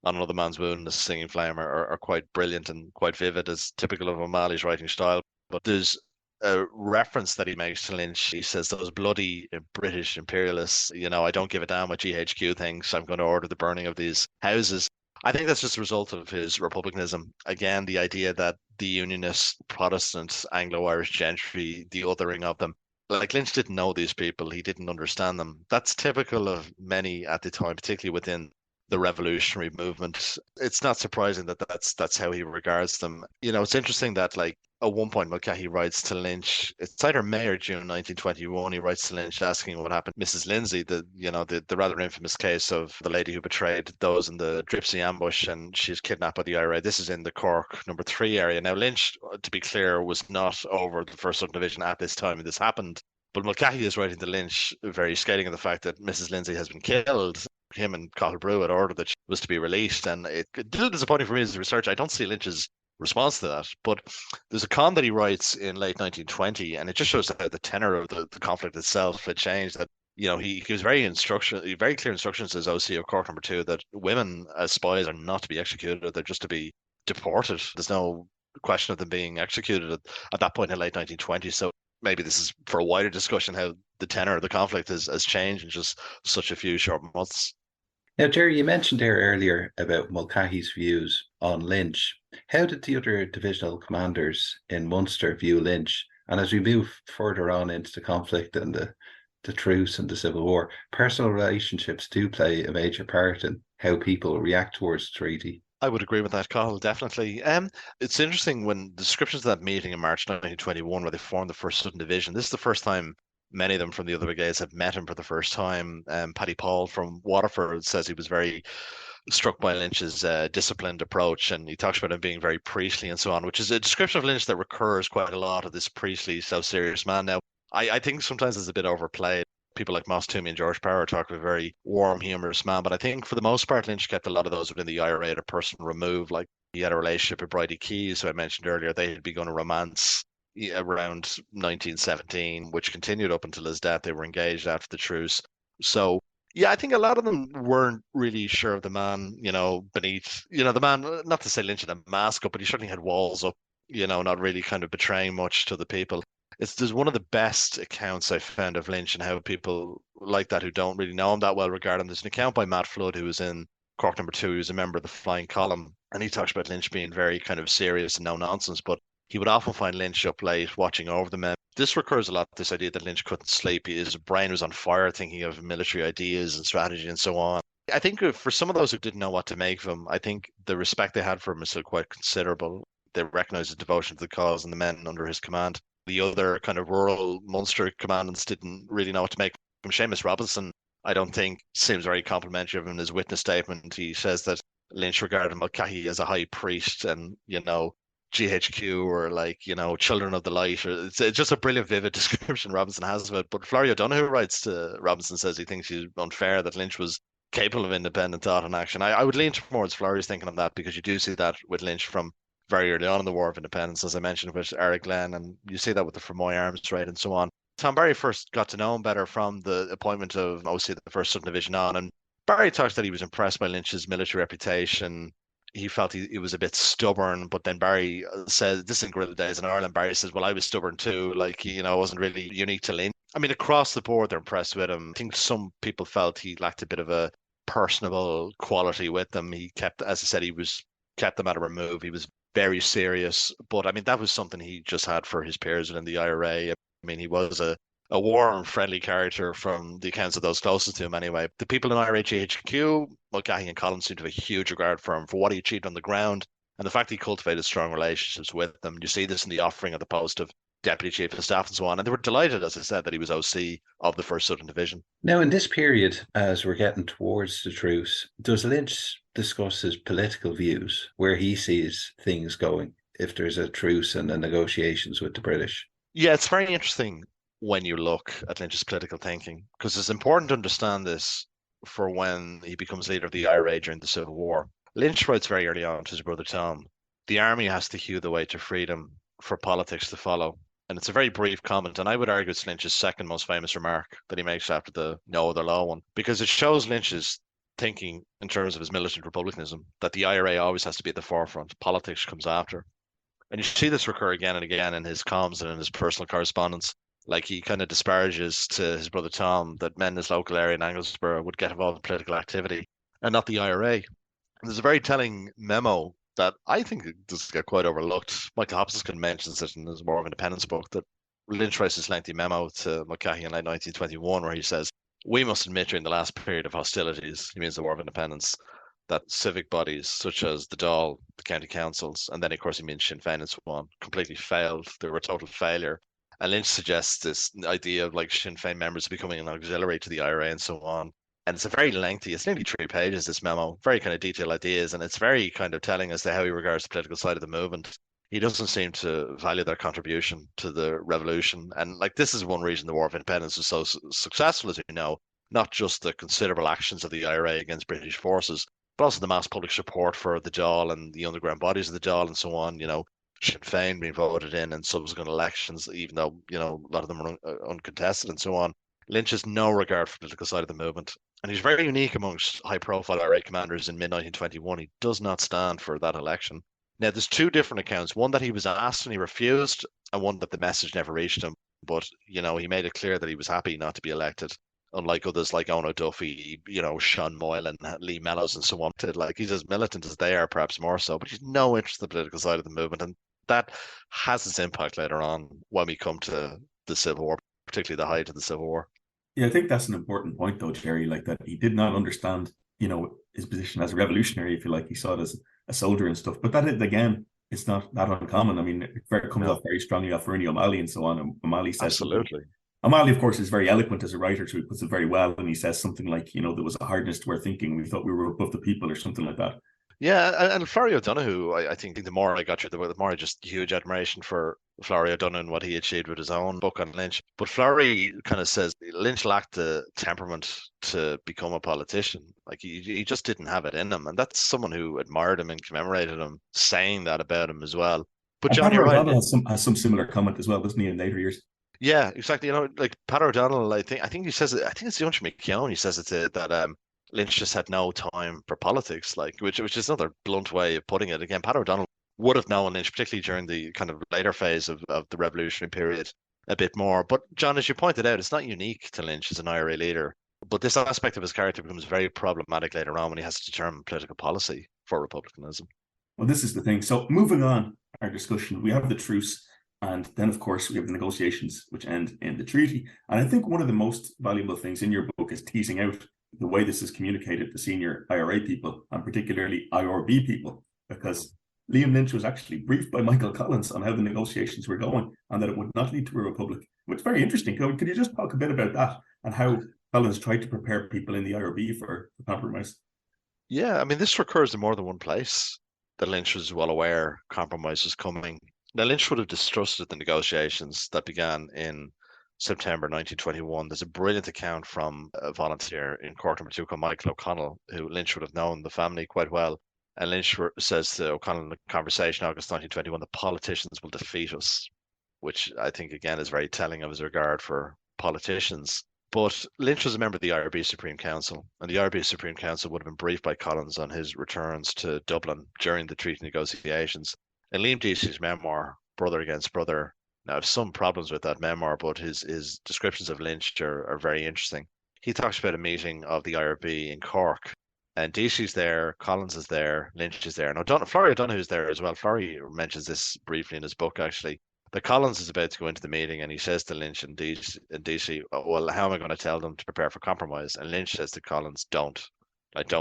on Another Man's Wound and The Singing Flame are quite brilliant and quite vivid, as typical of O'Malley's writing style. But there's a reference that he makes to Lynch. He says, those bloody British imperialists, I don't give a damn what GHQ thinks. I'm going to order the burning of these houses. I think that's just a result of his republicanism. Again, the idea that the Unionist, Protestant, Anglo-Irish gentry, the othering of them, like Lynch didn't know these people. He didn't understand them. That's typical of many at the time, particularly within the revolutionary movement. It's not surprising that that's how he regards them. It's interesting that, like, at one point Mulcahy writes to Lynch, it's either May or June 1921, he writes to Lynch asking what happened to Mrs. Lindsay, the rather infamous case of the lady who betrayed those in the Dripsy ambush, and she's kidnapped by the IRA. This is in the Cork number 3 area. Now, Lynch, to be clear, was not over the First Southern Division at this time this happened, but Mulcahy is writing to Lynch very scathing of the fact that Mrs. Lindsay has been killed. Him and Cathal Brew had ordered that she was to be released, and it's a little disappointing for me as a researcher. I don't see Lynch's response to that, but there's a con that he writes in late 1920, and it just shows that the tenor of the conflict itself had changed. That he gives very clear instructions as OC of Cork number 2 that women as spies are not to be executed; they're just to be deported. There's no question of them being executed at that point in late 1920. So maybe this is for a wider discussion how the tenor of the conflict has changed in just such a few short months. Now, Jerry, you mentioned there earlier about Mulcahy's views on Lynch. How did the other divisional commanders in Munster view Lynch? And as we move further on into the conflict and the truce and the Civil War, personal relationships do play a major part in how people react towards the treaty. I would agree with that, Cathal, definitely. It's interesting when descriptions of that meeting in March 1921 where they formed the First Southern Division. This is the first time Many of them from the other brigades had met him for the first time. Paddy Paul from Waterford says he was very struck by Lynch's disciplined approach, and he talks about him being very priestly and so on, which is a description of Lynch that recurs quite a lot, of this priestly, so serious man. Now, I think sometimes it's a bit overplayed. People like Moss Toomey and George Power talk of a very warm, humorous man, but I think for the most part, Lynch kept a lot of those within the IRA at a personal remove. Like, he had a relationship with Bridie Keys, who I mentioned earlier. They had begun a romance around 1917, which continued up until his death. They were engaged after the truce. So, yeah, I think a lot of them weren't really sure of the man, beneath, the man, not to say Lynch had a mask up, but he certainly had walls up, not really kind of betraying much to the people. There's one of the best accounts I found of Lynch and how people like that who don't really know him that well regard him. There's an account by Matt Flood, who was in Cork No. 2, who's a member of the Flying Column, and he talks about Lynch being very kind of serious and no nonsense, but he would often find Lynch up late watching over the men. This recurs a lot, this idea that Lynch couldn't sleep. His brain was on fire thinking of military ideas and strategy and so on. I think for some of those who didn't know what to make of him, I think the respect they had for him is still quite considerable. They recognized his devotion to the cause and the men under his command. The other kind of rural Munster commandants didn't really know what to make of him. Seamus Robinson, I don't think, seems very complimentary of him in his witness statement. He says that Lynch regarded Mulcahy as a high priest and, GHQ or children of the light. It's just a brilliant, vivid description Robinson has of it. But Florrie O'Donoghue writes to Robinson, says he thinks he's unfair that Lynch was capable of independent thought and action. I would lean towards Florrie's thinking of that, because you do see that with Lynch from very early on in the War of Independence, as I mentioned, with Eric Glenn, and you see that with the Fermoy Arms Raid and so on. Tom Barry first got to know him better from the appointment of OC the 1st Southern Division on, and Barry talks that he was impressed by Lynch's military reputation. He felt he was a bit stubborn, but then Barry said, this is in guerrilla days in Ireland, Barry says, well, I was stubborn too. It wasn't really unique to Lynch. I mean, across the board, they're impressed with him. I think some people felt he lacked a bit of a personable quality with them. He kept, as I said, kept them at a remove. He was very serious, but I mean, that was something he just had for his peers within the IRA. I mean, he was a warm, friendly character from the accounts of those closest to him anyway. The people in IRA GHQ, Mulcahy and Collins, seem to have a huge regard for him, for what he achieved on the ground, and the fact he cultivated strong relationships with them. You see this in the offering of the post of Deputy Chief of Staff and so on, and they were delighted, as I said, that he was OC of the 1st Southern Division. Now, in this period, as we're getting towards the truce, does Lynch discuss his political views, where he sees things going, if there's a truce and the negotiations with the British? Yeah, it's very interesting when you look at Lynch's political thinking, because it's important to understand this for when he becomes leader of the IRA during the Civil War. Lynch writes very early on to his brother Tom, the army has to hew the way to freedom for politics to follow. And it's a very brief comment, and I would argue it's Lynch's second most famous remark that he makes after the No Other Law one, because it shows Lynch's thinking in terms of his militant republicanism, that the IRA always has to be at the forefront. Politics comes after. And you see this recur again and again in his comms and in his personal correspondence. Like, he kind of disparages to his brother Tom that men in his local area in Anglesborough would get involved in political activity and not the IRA. And there's a very telling memo that I think does get quite overlooked. Michael Hobson mentions it in his War of Independence book, that Lynch writes this lengthy memo to Mulcahy in late 1921 where he says, we must admit during the last period of hostilities, he means the War of Independence, that civic bodies such as the Dáil, the county councils, and then of course he means Sinn Féin and so on, completely failed. They were a total failure. And Lynch suggests this idea of Sinn Féin members becoming an auxiliary to the IRA and so on. And it's a very lengthy, it's nearly 3 pages, this memo, very kind of detailed ideas, and it's very kind of telling as to how he regards the political side of the movement. He doesn't seem to value their contribution to the revolution. And this is one reason the War of Independence was so successful, as we know, not just the considerable actions of the IRA against British forces, but also the mass public support for the Dáil and the underground bodies of the Dáil and so on. Sinn Féin being voted in subsequent elections, even though, a lot of them are uncontested and so on. Lynch has no regard for the political side of the movement. And he's very unique amongst high-profile IRA commanders in mid-1921. He does not stand for that election. Now, there's 2 different accounts. One that he was asked and he refused, and one that the message never reached him. But, he made it clear that he was happy not to be elected. Unlike others like Ono Duffy, Sean Moylan, Lee Mellows and so on. He's as militant as they are, perhaps more so, but he's no interest in the political side of the movement. And that has its impact later on when we come to the Civil War, particularly the height of the Civil War. Yeah, I think that's an important point, though, Jerry, that he did not understand, his position as a revolutionary, if you like. He saw it as a soldier and stuff. But that, again, it's not that uncommon. I mean, it comes off very strongly off Rooney O'Malley and so on. And O'Malley says, absolutely, O'Malley, of course, is very eloquent as a writer, so he puts it very well. And he says something like, there was a hardness to our thinking. We thought we were above the people or something like that. Yeah, and Florrie O'Donoghue, I think the more I got through the more I just huge admiration for Florrie O'Donoghue and what he achieved with his own book on Lynch. But Florrie kind of says Lynch lacked the temperament to become a politician. Like he just didn't have it in him. And that's someone who admired him and commemorated him, saying that about him as well. But And John, Paddy you're right. O'Donnell has some similar comment as well, doesn't he, in later years? Yeah, exactly. Like Pat O'Donnell, I think he says it. I think it's Ewan McKeown. He says that Lynch just had no time for politics, like which is another blunt way of putting it. Again, Pat O'Donnell would have known Lynch, particularly during the kind of later phase of the revolutionary period, a bit more. But John, as you pointed out, it's not unique to Lynch as an IRA leader. But this aspect of his character becomes very problematic later on when he has to determine political policy for republicanism. Well, this is the thing. So moving on our discussion, we have the truce, and then, of course, we have the negotiations, which end in the treaty. And I think one of the most valuable things in your book is teasing out the way this is communicated to senior IRA people, and particularly IRB people, because Liam Lynch was actually briefed by Michael Collins on how the negotiations were going and that it would not lead to a republic. It's very interesting. Could you just talk a bit about that and how Collins tried to prepare people in the IRB for compromise? Yeah, I mean, this recurs in more than one place. That Lynch was well aware compromise was coming. Now, Lynch would have distrusted the negotiations that began in September 1921. There's a brilliant account from a volunteer in Cork No. 2 called Michael O'Connell, who Lynch would have known the family quite well. And Lynch says to O'Connell in a conversation, August 1921, the politicians will defeat us, which I think, again, is very telling of his regard for politicians. But Lynch was a member of the IRB Supreme Council, and the IRB Supreme Council would have been briefed by Collins on his returns to Dublin during the treaty negotiations. And Liam Deasy's memoir, Brother Against Brother, now I have some problems with that memoir, but his descriptions of Lynch are very interesting. He talks about a meeting of the IRB in Cork, and Deasy's there, Collins is there, Lynch is there, and Florrie O'Donoghue is there as well. Florrie mentions this briefly in his book, actually. That Collins is about to go into the meeting and he says to Lynch and Deasy, oh, well, how am I going to tell them to prepare for compromise? And Lynch says to Collins, don't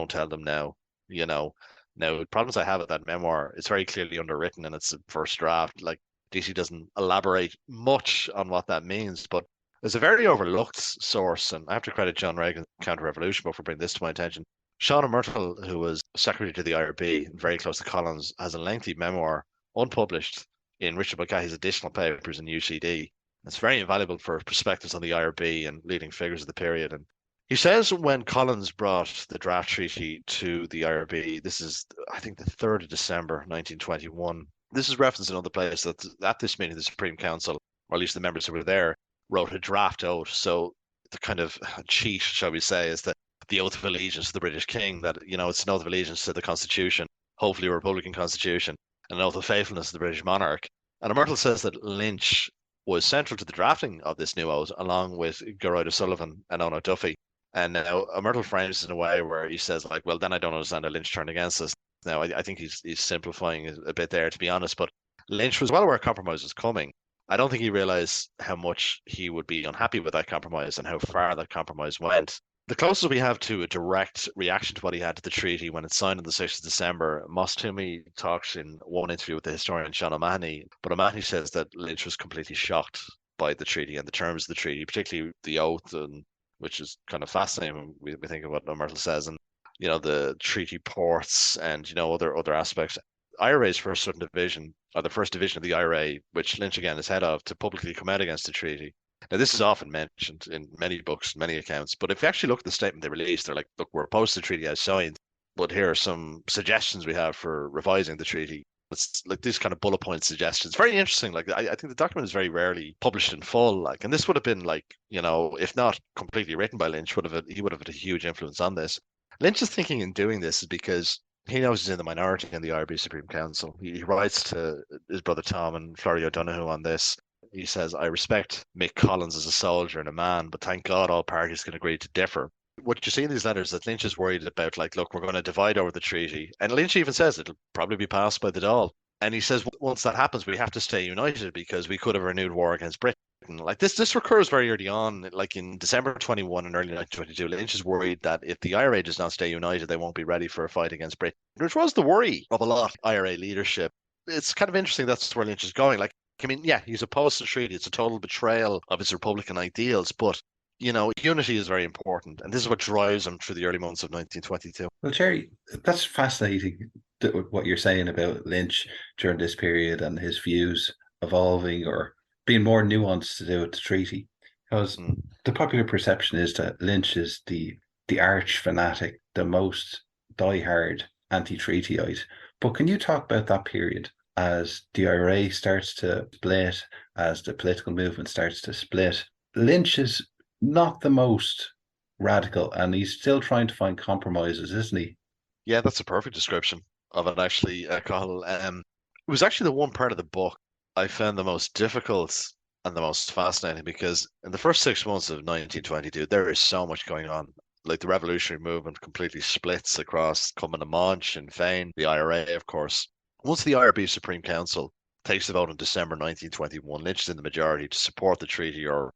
tell them now. Now, the problems I have with that memoir, it's very clearly underwritten and it's a first draft. Like, Deasy doesn't elaborate much on what that means, but there's a very overlooked source, and I have to credit John Reagan's Counter-Revolution book for bringing this to my attention. Shauna Myrtle, who was secretary to the IRB, very close to Collins, has a lengthy memoir, unpublished, in Richard Mulcahy's additional papers in UCD. It's very invaluable for perspectives on the IRB and leading figures of the period. And he says when Collins brought the draft treaty to the IRB, this is, I think, the 3rd of December, 1921. This is referenced in another place that at this meeting, the Supreme Council, or at least the members who were there, wrote a draft oath. So the kind of cheat, shall we say, is that the oath of allegiance to the British King, that, it's an oath of allegiance to the Constitution, hopefully a Republican Constitution, an oath of faithfulness to the British monarch. And Myrtle says that Lynch was central to the drafting of this new oath, along with Geroid O'Sullivan and Ono Duffy. And now Myrtle frames it in a way where he says, like, well, then I don't understand how Lynch turned against us. Now, I think he's simplifying it a bit there, to be honest, but Lynch was well aware compromise was coming. I don't think he realized how much he would be unhappy with that compromise and how far that compromise went. The closest we have to a direct reaction to what he had to the treaty when it's signed on the 6th of December, Moss Toomey talks in one interview with the historian Sean O'Mahony, but O'Mahony says that Lynch was completely shocked by the treaty and the terms of the treaty, particularly the oath, and which is kind of fascinating when we think of what Myrtle says, and the treaty ports and other aspects. IRA's first sudden division, or the first division of the IRA, which Lynch again is head of, to publicly come out against the treaty. Now, this is often mentioned in many books, many accounts, but if you actually look at the statement they released, they're like, look, we're opposed to the treaty as signed, but here are some suggestions we have for revising the treaty. It's like these kind of bullet point suggestions. Very interesting. Like, I think the document is very rarely published in full. Like, and this would have been like, if not completely written by Lynch, he would have had a huge influence on this. Lynch's thinking in doing this is because he knows he's in the minority in the IRB Supreme Council. He writes to his brother Tom and Florrie O'Donoghue on this. He says, I respect Mick Collins as a soldier and a man, but thank God all parties can agree to differ. What you see in these letters that Lynch is worried about, like, look, we're going to divide over the treaty. And Lynch even says it'll probably be passed by the Dáil. And he says, once that happens, we have to stay united because we could have a renewed war against Britain. Like this recurs very early on, like in December 21 and early 1922. Lynch is worried that if the IRA does not stay united, they won't be ready for a fight against Britain, which was the worry of a lot of IRA leadership. It's kind of interesting that's where Lynch is going. Like, I mean, yeah, he's opposed to the treaty. It's a total betrayal of his Republican ideals. But, unity is very important. And this is what drives him through the early months of 1922. Well, Jerry, that's fascinating what you're saying about Lynch during this period and his views evolving or being more nuanced to do with the treaty. Because the popular perception is that Lynch is the arch fanatic, the most diehard anti-treatyite. But can you talk about that period as the IRA starts to split, as the political movement starts to split? Lynch is not the most radical, and he's still trying to find compromises, isn't he? Yeah, that's a perfect description of it, actually, Cathal. It was actually the one part of the book I found the most difficult and the most fascinating, because in the first 6 months of 1922, there is so much going on. Like, the revolutionary movement completely splits across Cumann na mBan, Sinn Féin, the IRA, of course. Once the IRB Supreme Council takes the vote in December 1921, Lynch is in the majority to support the treaty or,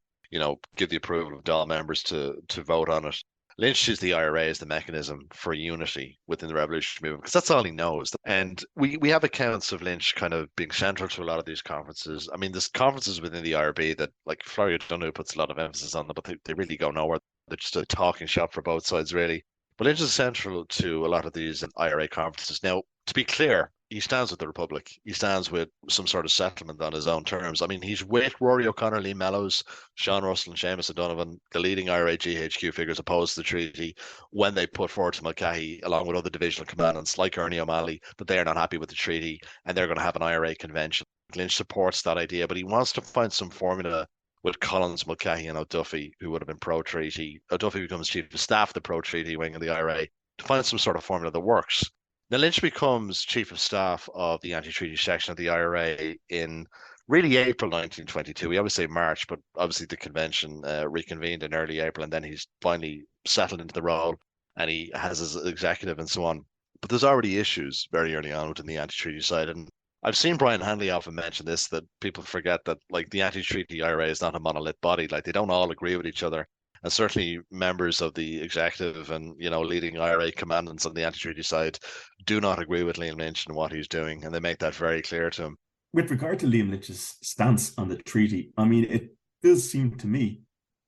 give the approval of Dáil members to vote on it. Lynch uses the IRA as the mechanism for unity within the revolutionary movement, because that's all he knows. And we have accounts of Lynch kind of being central to a lot of these conferences. I mean, there's conferences within the IRB that, like, Florrie O'Donoghue puts a lot of emphasis on them, but they really go nowhere. They're just a talking shop for both sides, really. But Lynch is central to a lot of these IRA conferences. Now, to be clear, he stands with the Republic. He stands with some sort of settlement on his own terms. I mean, he's with Rory O'Connor, Liam Mellows, Sean Russell, and Seamus O'Donovan, the leading IRA GHQ figures opposed to the treaty, when they put forward to Mulcahy, along with other divisional commandants like Ernie O'Malley, that they are not happy with the treaty and they're going to have an IRA convention. Lynch supports that idea, but he wants to find some formula with Collins, Mulcahy, and O'Duffy, who would have been pro-treaty. O'Duffy becomes chief of staff of the pro-treaty wing of the IRA, to find some sort of formula that works. Now, Lynch becomes chief of staff of the anti-treaty section of the IRA in really April 1922. We always say March, but obviously the convention reconvened in early April, and then he's finally settled into the role, and he has his executive and so on. But there's already issues very early on within the anti-treaty side, and I've seen Brian Hanley often mention this, that people forget that, like, the anti-treaty IRA is not a monolith body. Like, they don't all agree with each other. And certainly members of the executive and, leading IRA commandants on the anti-treaty side do not agree with Liam Lynch and what he's doing. And they make that very clear to him. With regard to Liam Lynch's stance on the treaty, I mean, it does seem to me,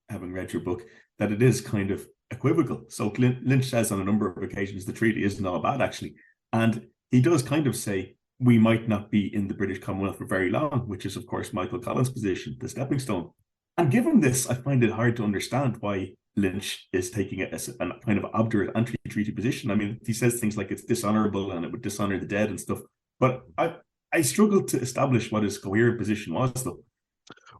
having read your book, that it is kind of equivocal. So Lynch says on a number of occasions the treaty isn't all bad, actually. And he does kind of say, we might not be in the British Commonwealth for very long, which is, of course, Michael Collins' position, the stepping stone. And given this, I find it hard to understand why Lynch is taking it as a kind of obdurate anti-treaty position. I mean, he says things like it's dishonourable and it would dishonour the dead and stuff. But I struggle to establish what his coherent position was, though.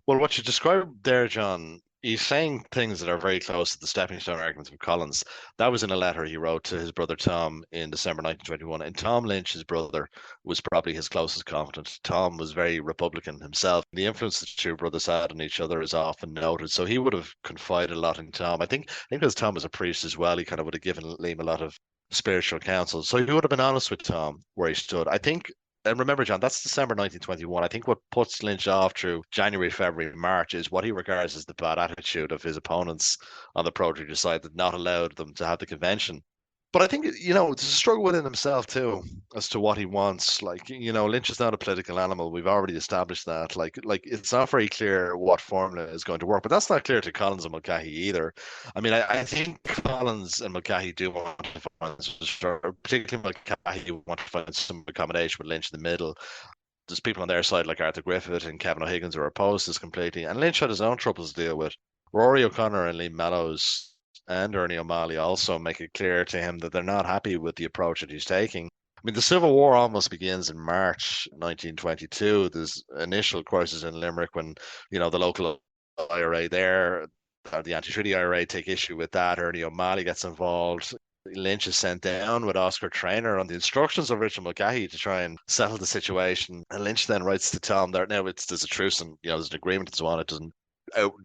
Well, what you described there, John, he's saying things that are very close to the stepping stone arguments of Collins. That was in a letter he wrote to his brother Tom in December 1921. And Tom Lynch, his brother, was probably his closest confidant. Tom was very Republican himself. The influence the two brothers had on each other is often noted. So he would have confided a lot in Tom. I think because Tom was a priest as well, he kind of would have given Liam a lot of spiritual counsel. So he would have been honest with Tom where he stood. I think. And remember, John, that's December 1921. I think what puts Lynch off through January, February, March is what he regards as the bad attitude of his opponents on the pro-treaty side that not allowed them to have the convention. But I think, it's a struggle within himself too, as to what he wants. Like, Lynch is not a political animal. We've already established that. Like it's not very clear what formula is going to work. But that's not clear to Collins and Mulcahy either. I mean, I think Collins and Mulcahy do want to find, particularly Mulcahy, want to find some accommodation with Lynch in the middle. There's people on their side like Arthur Griffith and Kevin O'Higgins who are opposed to this completely. And Lynch had his own troubles to deal with. Rory O'Connor and Liam Mellows and Ernie O'Malley also make it clear to him that they're not happy with the approach that he's taking. I mean, the Civil War almost begins in March 1922. There's initial crisis in Limerick when, the local IRA there, the anti-treaty IRA, take issue with that. Ernie O'Malley gets involved. Lynch is sent down with Oscar Traynor on the instructions of Richard Mulcahy to try and settle the situation. And Lynch then writes to Tom there. Now, there's a truce and, there's an agreement and so on. It doesn't,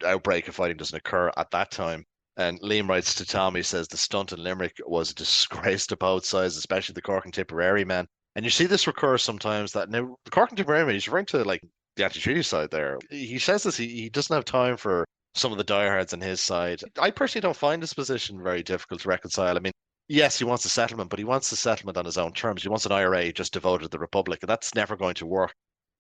outbreak of fighting doesn't occur at that time. And Liam writes to Tom, he says the stunt in Limerick was a disgrace to both sides, especially the Cork and Tipperary men. And you see this recur sometimes, that now the Cork and Tipperary men, he's referring to like the anti-treaty side there. He says this, he doesn't have time for some of the diehards on his side. I personally don't find this position very difficult to reconcile. I mean, yes, he wants a settlement, but he wants a settlement on his own terms. He wants an IRA just devoted to the Republic, and that's never going to work.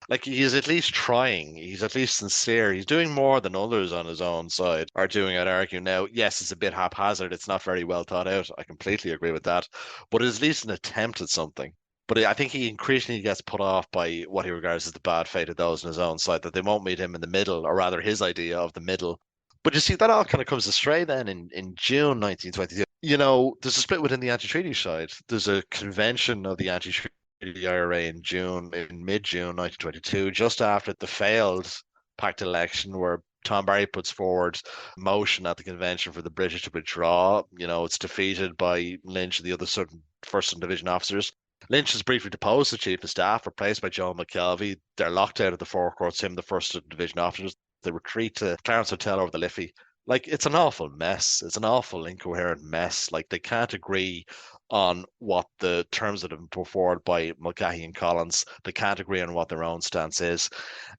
Like, he's at least trying. He's at least sincere. He's doing more than others on his own side are doing, I'd argue. Now, yes, it's a bit haphazard. It's not very well thought out. I completely agree with that. But it's at least an attempt at something. But I think he increasingly gets put off by what he regards as the bad fate of those on his own side, that they won't meet him in the middle, or rather his idea of the middle. But you see, that all kind of comes astray then in June 1922. There's a split within the anti-treaty side. There's a convention of the anti-treaty IRA in mid-June 1922, just after the failed pact election where Tom Barry puts forward a motion at the convention for the British to withdraw. It's defeated by Lynch and the other first division officers. Lynch is briefly deposed as chief of staff, replaced by John McKelvey. They're locked out of the forecourts, him, the first division officers. They retreat to Clarence Hotel over the Liffey. Like, it's an awful mess. It's an awful incoherent mess. Like, they can't agree on what the terms that have been put forward by Mulcahy and Collins. They can't agree on what their own stance is.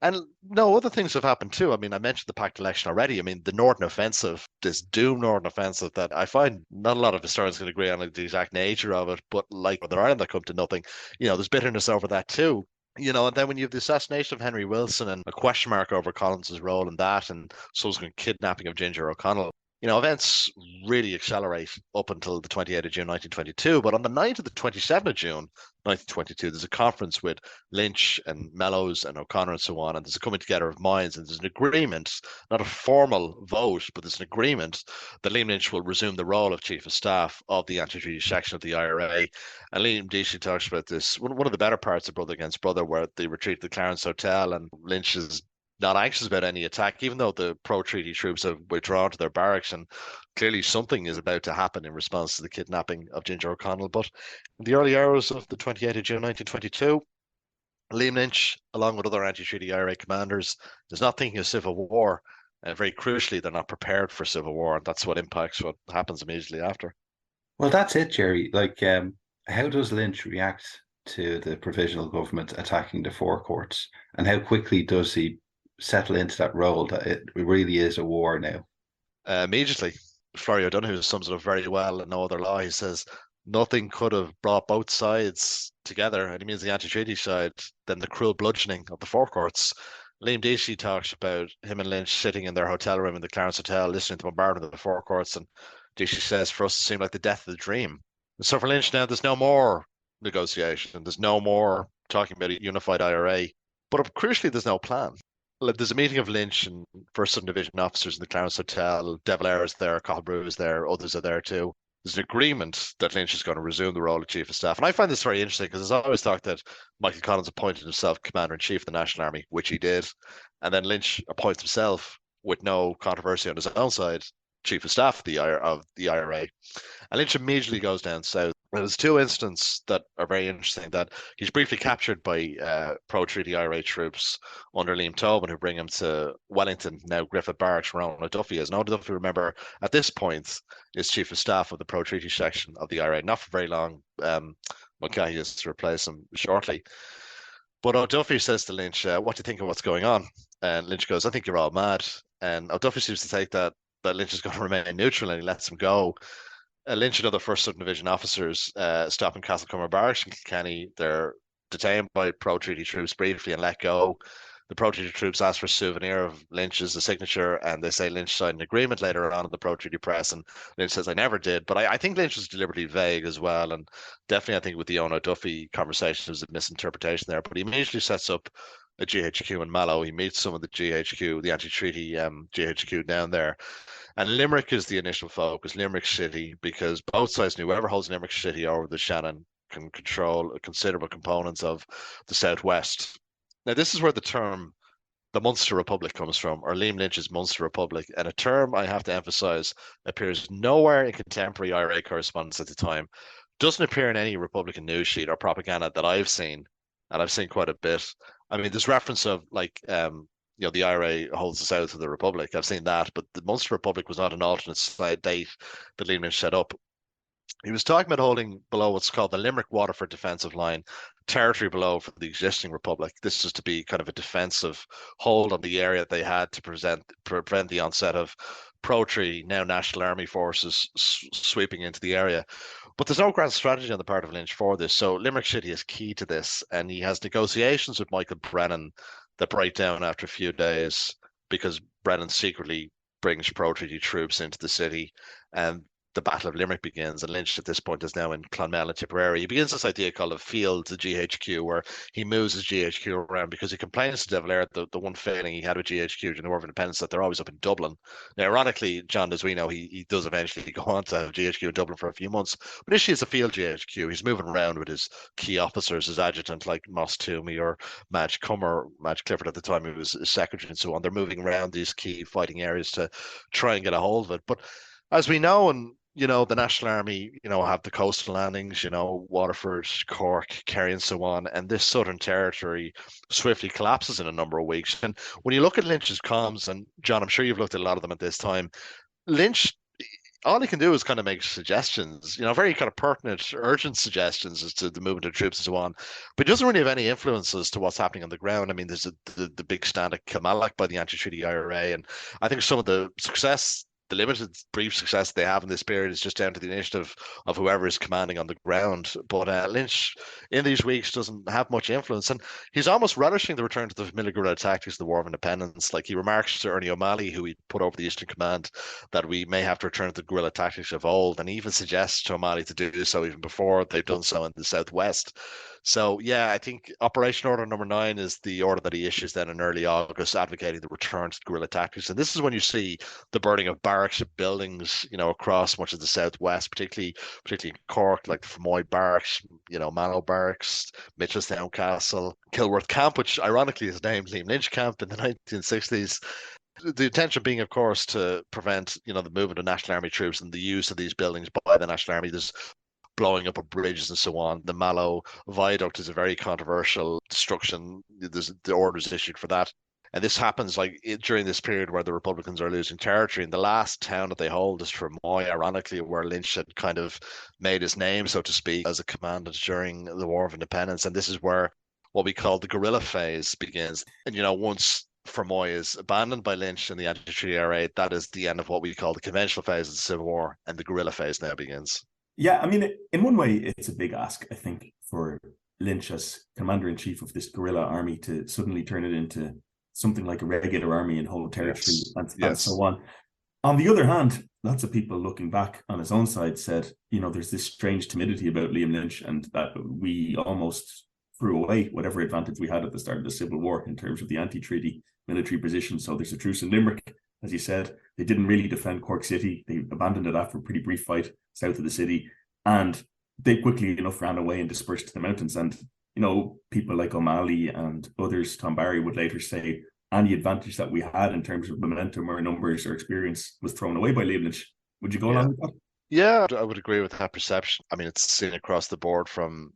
And no, other things have happened too. I mean, I mentioned the pact election already. I mean, the Northern Offensive, this doomed Northern Offensive that I find not a lot of historians can agree on the exact nature of it, but like Northern Ireland that come to nothing, there's bitterness over that too. And then when you have the assassination of Henry Wilson and a question mark over Collins's role in that, and subsequent kidnapping of Ginger O'Connell, events really accelerate up until the 28th of June 1922. But on the night of the 27th of June 1922, there's a conference with Lynch and Mellows and O'Connor and so on, and there's a coming together of minds, and there's an agreement, not a formal vote, but there's an agreement that Liam Lynch will resume the role of Chief of Staff of the anti-treaty section of the IRA. And Liam Deasy talks about this, one of the better parts of Brother Against Brother, where they retreat to the Clarence Hotel, and Lynch is not anxious about any attack, even though the pro-treaty troops have withdrawn to their barracks, and clearly something is about to happen in response to the kidnapping of Ginger O'Connell. But in the early hours of the 28th of June 1922, Liam Lynch, along with other anti-treaty IRA commanders, is not thinking of civil war, and very crucially, they're not prepared for civil war, and that's what impacts what happens immediately after. Well, that's it, Jerry. Like, how does Lynch react to the provisional government attacking the forecourts, and how quickly does he settle into that role that it really is a war now? Immediately, Florrie O'Donoghue sums it up very well in No Other Law. He says, nothing could have brought both sides together, and he means the anti-treaty side, than the cruel bludgeoning of the forecourts. Liam Deasy talks about him and Lynch sitting in their hotel room in the Clarence Hotel, listening to bombardment of the forecourts, and Deasy says, for us, it seemed like the death of the dream. And so for Lynch now, there's no more negotiation. There's no more talking about a unified IRA. But crucially, there's no plan. There's a meeting of Lynch and First Southern Division officers in the Clarence Hotel. De Valera is there, Cockbrew is there, others are there too. There's an agreement that Lynch is going to resume the role of Chief of Staff. And I find this very interesting because I always thought that Michael Collins appointed himself Commander-in-Chief of the National Army, which he did. And then Lynch appoints himself, with no controversy on his own side, Chief of Staff of the IRA. And Lynch immediately goes down south. There's two incidents that are very interesting. That he's briefly captured by pro-treaty IRA troops under Liam Tobin, who bring him to Wellington, now Griffith Barracks, where Ona Duffy is. And Ona Duffy, remember, at this point, is Chief of Staff of the pro-treaty section of the IRA. Not for very long. Mulcahy is to replace him shortly. But O'Duffy says to Lynch, what do you think of what's going on? And Lynch goes, I think you're all mad. And O'Duffy seems to take that Lynch is going to remain neutral, and he lets him go. Lynch and other First Southern Division officers stop in Castlecomer Barracks in Kilkenny. They're detained by pro-treaty troops briefly and let go. The pro-treaty troops ask for a souvenir of Lynch's, a signature, and they say Lynch signed an agreement later on in the pro-treaty press, and Lynch says, I never did. But I think Lynch was deliberately vague as well, and definitely I think with the Ona Duffy conversation, there was a misinterpretation there. But he immediately sets up a GHQ in Mallow. He meets some of the GHQ, the anti-treaty GHQ down there. And Limerick is the initial focus, Limerick City, because both sides knew whoever holds Limerick City over the Shannon can control considerable components of the southwest. Now, this is where the term the Munster Republic comes from, or Liam Lynch's Munster Republic, and a term I have to emphasize appears nowhere in contemporary IRA correspondence at the time. Doesn't appear in any Republican news sheet or propaganda that I've seen, and I've seen quite a bit. I mean, there's reference of the IRA holds the south of the Republic. I've seen that, but the Munster Republic was not an alternate date that Liam Lynch set up. He was talking about holding below what's called the Limerick Waterford defensive line, territory below for the existing Republic. This was to be kind of a defensive hold on the area they had to prevent the onset of pro-treaty, now National Army forces sweeping into the area. But there's no grand strategy on the part of Lynch for this. So Limerick City is key to this. And he has negotiations with Michael Brennan that break down after a few days because Brennan secretly brings pro-treaty troops into the city. And the Battle of Limerick begins, and Lynch at this point is now in Clonmel and Tipperary. He begins this idea called a field to GHQ, where he moves his GHQ around because he complains to De Valera the one failing he had with GHQ during the War of Independence, that they're always up in Dublin. Now, ironically, John, as we know, he does eventually go on to have GHQ in Dublin for a few months, but initially it's a field GHQ. He's moving around with his key officers, his adjutant like Moss Toomey or Madge Clifford at the time, he was his secretary and so on. They're moving around these key fighting areas to try and get a hold of it. But as we know, and the National Army, have the coastal landings, Waterford, Cork, Kerry, and so on. And this southern territory swiftly collapses in a number of weeks. And when you look at Lynch's comms, and John, I'm sure you've looked at a lot of them at this time, Lynch, all he can do is kind of make suggestions, very kind of pertinent, urgent suggestions as to the movement of troops and so on. But he doesn't really have any influence as to what's happening on the ground. I mean, there's the big stand at Kilmallock by the anti-treaty IRA. And I think some of the limited brief success they have in this period is just down to the initiative of whoever is commanding on the ground. But Lynch, in these weeks, doesn't have much influence, and he's almost relishing the return to the familiar guerrilla tactics of the War of Independence. Like he remarks to Ernie O'Malley, who he put over the Eastern Command, that we may have to return to the guerrilla tactics of old, and he even suggests to O'Malley to do so even before they've done so in the Southwest. So, yeah, I think Operation Order Number 9 is the order that he issues then in early August, advocating the return to guerrilla tactics. And this is when you see the burning of barracks buildings, across much of the Southwest, particularly in Cork, like the Fermoy Barracks, Mallow Barracks, Mitchelstown Castle, Kilworth Camp, which ironically is named Liam Lynch Camp in the 1960s. The intention being, of course, to prevent, the movement of National Army troops and the use of these buildings by the National Army. There's blowing up of bridges and so on. The Mallow Viaduct is a very controversial destruction. There's the orders issued for that. And this happens during this period where the Republicans are losing territory. And the last town that they hold is Fermoy, ironically, where Lynch had kind of made his name, so to speak, as a commandant during the War of Independence. And this is where what we call the guerrilla phase begins. And, once Fermoy is abandoned by Lynch in the anti-treaty IRA, that is the end of what we call the conventional phase of the Civil War, and the guerrilla phase now begins. Yeah, I mean, in one way, it's a big ask, I think, for Lynch as commander-in-chief of this guerrilla army to suddenly turn it into something like a regular army and hold territory and so on. On the other hand, lots of people looking back on his own side said, there's this strange timidity about Liam Lynch, and that we almost threw away whatever advantage we had at the start of the Civil War in terms of the anti-treaty military position. So there's a truce in Limerick, as you said. They didn't really defend Cork City. They abandoned it after a pretty brief fight south of the city. And they quickly enough ran away and dispersed to the mountains. And, people like O'Malley and others, Tom Barry, would later say any advantage that we had in terms of momentum or numbers or experience was thrown away by Liam Lynch. Would you go along with that? Yeah, I would agree with that perception. I mean, it's seen across the board from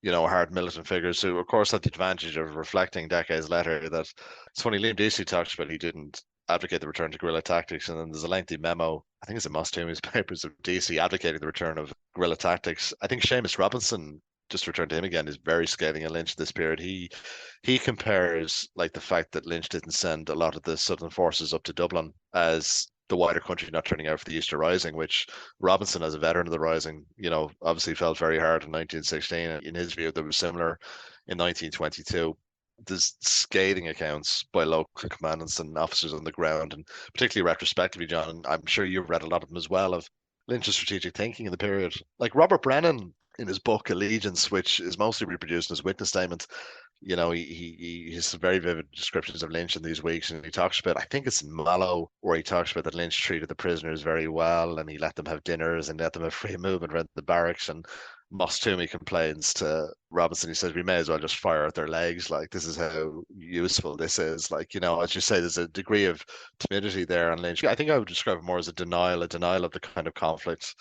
hard militant figures who, of course, had the advantage of reflecting decades later that it's funny, Liam Deasy talks about he didn't advocate the return to guerrilla tactics, and then there's a lengthy memo, I think it's in Moss Toomey's papers, of Deasy advocating the return of guerrilla tactics. I think Seamus Robinson, just to return to him again, is very scathing at Lynch this period. He compares the fact that Lynch didn't send a lot of the Southern forces up to Dublin as the wider country not turning out for the Easter Rising, which Robinson, as a veteran of the Rising, obviously felt very hard in 1916. In his view, there was similar in 1922. There's scathing accounts by local commandants and officers on the ground, and particularly retrospectively, John, and I'm sure you've read a lot of them as well, of Lynch's strategic thinking in the period. Like Robert Brennan, in his book Allegiance, which is mostly reproduced in his witness statement, he has very vivid descriptions of Lynch in these weeks, and he talks about, I think it's in Mallow, where he talks about that Lynch treated the prisoners very well, and he let them have dinners and let them have free movement around the barracks. And Moss Toomey complains to Robinson, he says, we may as well just fire at their legs. This is how useful this is. As you say, there's a degree of timidity there on Lynch. I think I would describe it more as a denial of the kind of conflict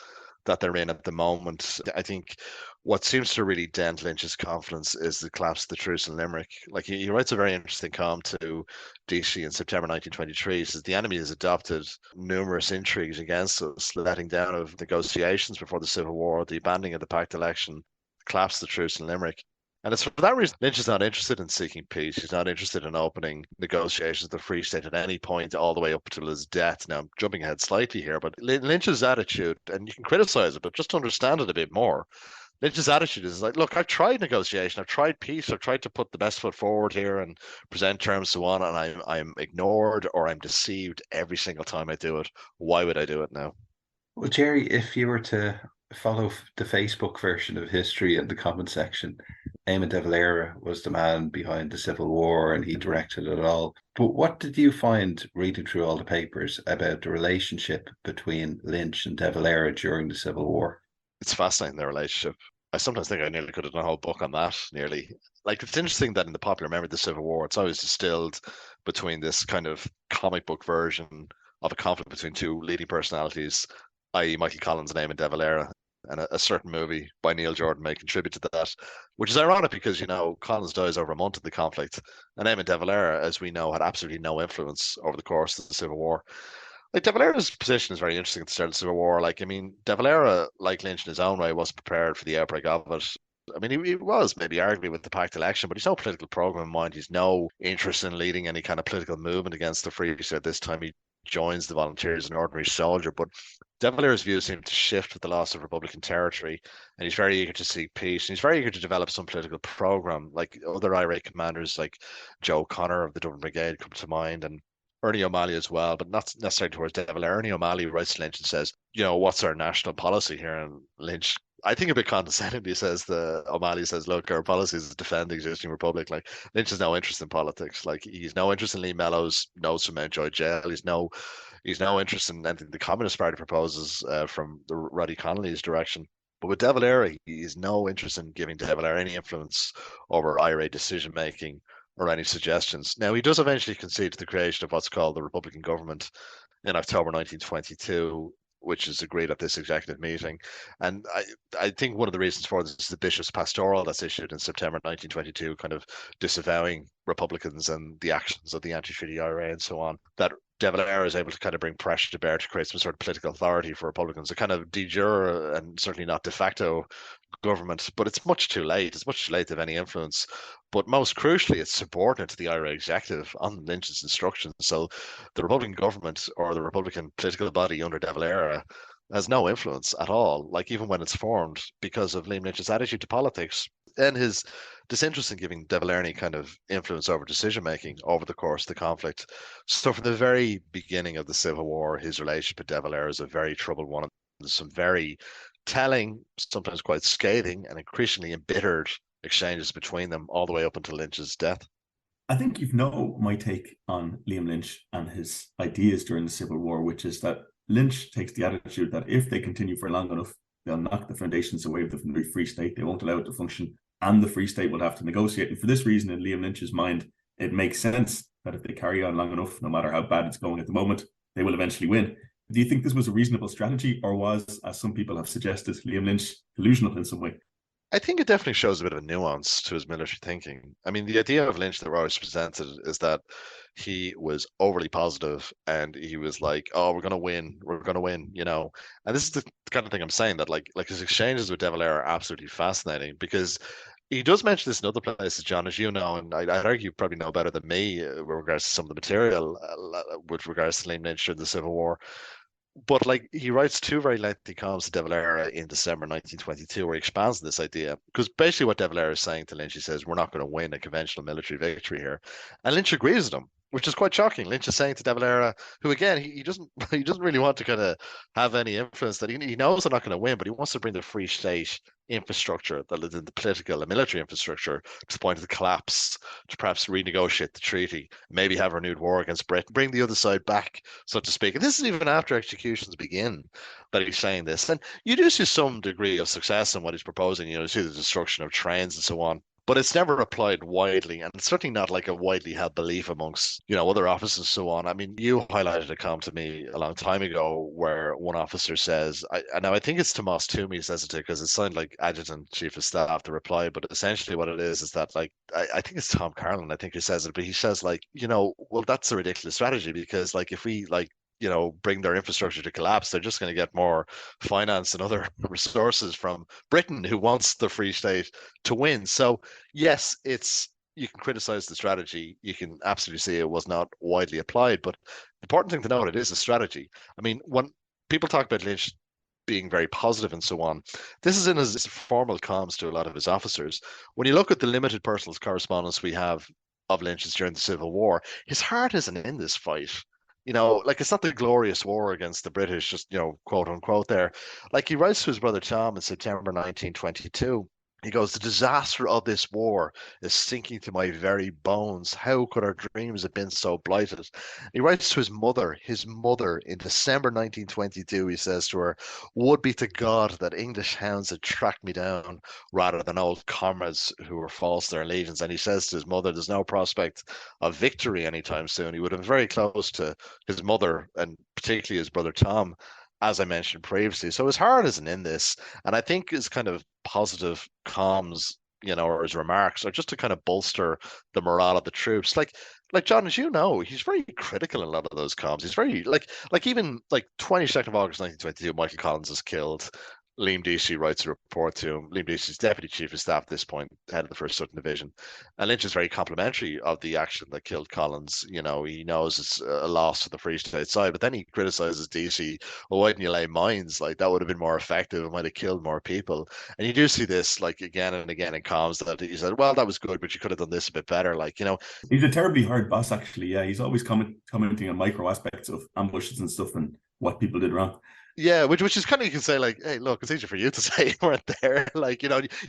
that they're in at the moment. I think what seems to really dent Lynch's confidence is the collapse of the truce in Limerick. He writes a very interesting column to Deasy in September 1923. He says, the enemy has adopted numerous intrigues against us, letting down of negotiations before the Civil War, the abandoning of the pact election, collapse of the truce in Limerick. And it's for that reason Lynch is not interested in seeking peace. He's not interested in opening negotiations with the Free State at any point, all the way up until his death. Now, I'm jumping ahead slightly here, but Lynch's attitude, and you can criticize it, but just to understand it a bit more, Lynch's attitude is like, look, I've tried negotiation, I've tried peace, I've tried to put the best foot forward here and present terms so on, and I'm ignored or I'm deceived every single time I do it. Why would I do it now? Well, Jerry, if you were to follow the Facebook version of history in the comment section, Eamon de Valera was the man behind the Civil War and he directed it all. But what did you find reading through all the papers about the relationship between Lynch and de Valera during the Civil War? It's fascinating, their relationship. I sometimes think I nearly could have done a whole book on that, nearly. Like, it's interesting that in the popular memory of the Civil War, it's always distilled between this kind of comic book version of a conflict between two leading personalities, i.e., Michael Collins and Eamon de Valera, and a certain movie by Neil Jordan may contribute to that, which is ironic because, Collins dies over a month of the conflict, and Eamon de Valera, as we know, had absolutely no influence over the course of the Civil War. Like, De Valera's position is very interesting at the start of the Civil War. Like, I mean, De Valera, like Lynch in his own way, wasn't prepared for the outbreak of it. I mean, he was maybe arguably with the packed election, but he's no political program in mind. He's no interest in leading any kind of political movement against the Free State. This time he joins the volunteers as an ordinary soldier. But De Valera's views seem to shift with the loss of Republican territory, and he's very eager to seek peace. And he's very eager to develop some political program, like other IRA commanders like Joe Connor of the Dublin Brigade come to mind, and Ernie O'Malley as well, but not necessarily towards De Valera. Ernie O'Malley writes to Lynch and says, what's our national policy here? And Lynch, I think a bit condescendingly O'Malley says, look, our policy is to defend the existing republic. Like, Lynch has no interest in politics. Like, he's no interest in Lee Mellow's notes from Mountjoy jail. He's no interest in anything the Communist Party proposes from the Roddy Connolly's direction. But with De Valera, he has no interest in giving De Valera any influence over IRA decision making or any suggestions. Now, he does eventually concede to the creation of what's called the Republican government in October 1922, which is agreed at this executive meeting. And I think one of the reasons for this is the bishop's pastoral that's issued in September 1922, kind of disavowing Republicans and the actions of the anti-treaty IRA and so on, that De Valera is able to kind of bring pressure to bear to create some sort of political authority for Republicans, a kind of de jure and certainly not de facto government, but it's much too late. It's much too late to have any influence. But most crucially, it's subordinate to the IRA executive on Lynch's instructions. So the Republican government or the Republican political body under De Valera has no influence at all, like even when it's formed, because of Liam Lynch's attitude to politics and his disinterest in giving De Valera any kind of influence over decision making over the course of the conflict. So from the very beginning of the Civil War, his relationship with De Valera is a very troubled one. There's some very telling, sometimes quite scathing, and increasingly embittered exchanges between them all the way up until Lynch's death. I think you know my take on Liam Lynch and his ideas during the Civil War, which is that Lynch takes the attitude that if they continue for long enough, they'll knock the foundations away of the Free State. They won't allow it to function, and the Free State will have to negotiate. And for this reason, in Liam Lynch's mind, it makes sense that if they carry on long enough, no matter how bad it's going at the moment, they will eventually win. Do you think this was a reasonable strategy, or was, as some people have suggested, Liam Lynch delusional in some way? I think it definitely shows a bit of a nuance to his military thinking. I mean, the idea of Lynch that always presented is that he was overly positive and he was like, "Oh, we're gonna win," And this is the kind of thing I'm saying, that like his exchanges with De Valera are absolutely fascinating, because he does mention this in other places, John, as you know, and I'd argue you probably know better than me with regards to some of the material with regards to Liam Lynch during the Civil War. But like, he writes two very lengthy columns to De Valera in December 1922 where he expands on this idea, because basically what De Valera is saying to Lynch, he says, we're not going to win a conventional military victory here, and Lynch agrees with him, which is quite shocking. Lynch is saying to De Valera, who again, he doesn't he doesn't really want to kind of have any influence, that he knows they're not going to win, but he wants to bring the Free State infrastructure, the political and military infrastructure, to the point of the collapse, to perhaps renegotiate the treaty, maybe have a renewed war against Britain, bring the other side back, so to speak. And this is even after executions begin that he's saying this. And you do see some degree of success in what he's proposing. You see the destruction of trains and so on. But it's never applied widely, and it's certainly not like a widely held belief amongst, other officers and so on. I mean, you highlighted a comment to me a long time ago where one officer says, I think it's Tomas Toomey says it, because it sounded like Adjutant Chief of Staff, the reply, but essentially what it is that, like, I think it's Tom Carlin, I think, who says it, but he says, like, well, that's a ridiculous strategy, because, like, if we, like, bring their infrastructure to collapse. They're just going to get more finance and other resources from Britain, who wants the Free State to win. So yes, you can criticize the strategy. You can absolutely see it was not widely applied, but the important thing to note, it is a strategy. I mean, when people talk about Lynch being very positive and so on, this is in his formal comms to a lot of his officers. When you look at the limited personal correspondence we have of Lynch's during the Civil War, his heart isn't in this fight. Like, it's not the glorious war against the British, just, quote unquote there. Like, he writes to his brother Tom in September 1922. He goes, "The disaster of this war is sinking to my very bones. How could our dreams have been so blighted?" He writes to his mother in December 1922. He says to her, "Would be to God that English hounds had tracked me down rather than old comrades who were false to their allegiance." And he says to his mother, there's no prospect of victory anytime soon. He would have been very close to his mother and particularly his brother Tom, as I mentioned previously. So his heart isn't in this. And I think his kind of positive comms, or his remarks are just to kind of bolster the morale of the troops. Like John, as you know, he's very critical in a lot of those comms. He's very even 22nd of August 1922, Michael Collins is killed. Liam Deasy writes a report to him. Liam Deasy's deputy chief of staff at this point, head of the 1st Southern Division. And Lynch is very complimentary of the action that killed Collins. He knows it's a loss to the Free State side, but then he criticizes Deasy. Well, why didn't you lay mines? Like, that would have been more effective. It might have killed more people. And you do see this, again and again in comms, that he said, well, that was good, but you could have done this a bit better. He's a terribly hard boss, actually. Yeah, he's always commenting on micro aspects of ambushes and stuff and what people did wrong. Yeah, which is kind of, you can say, hey, look, it's easier for you to say you weren't there.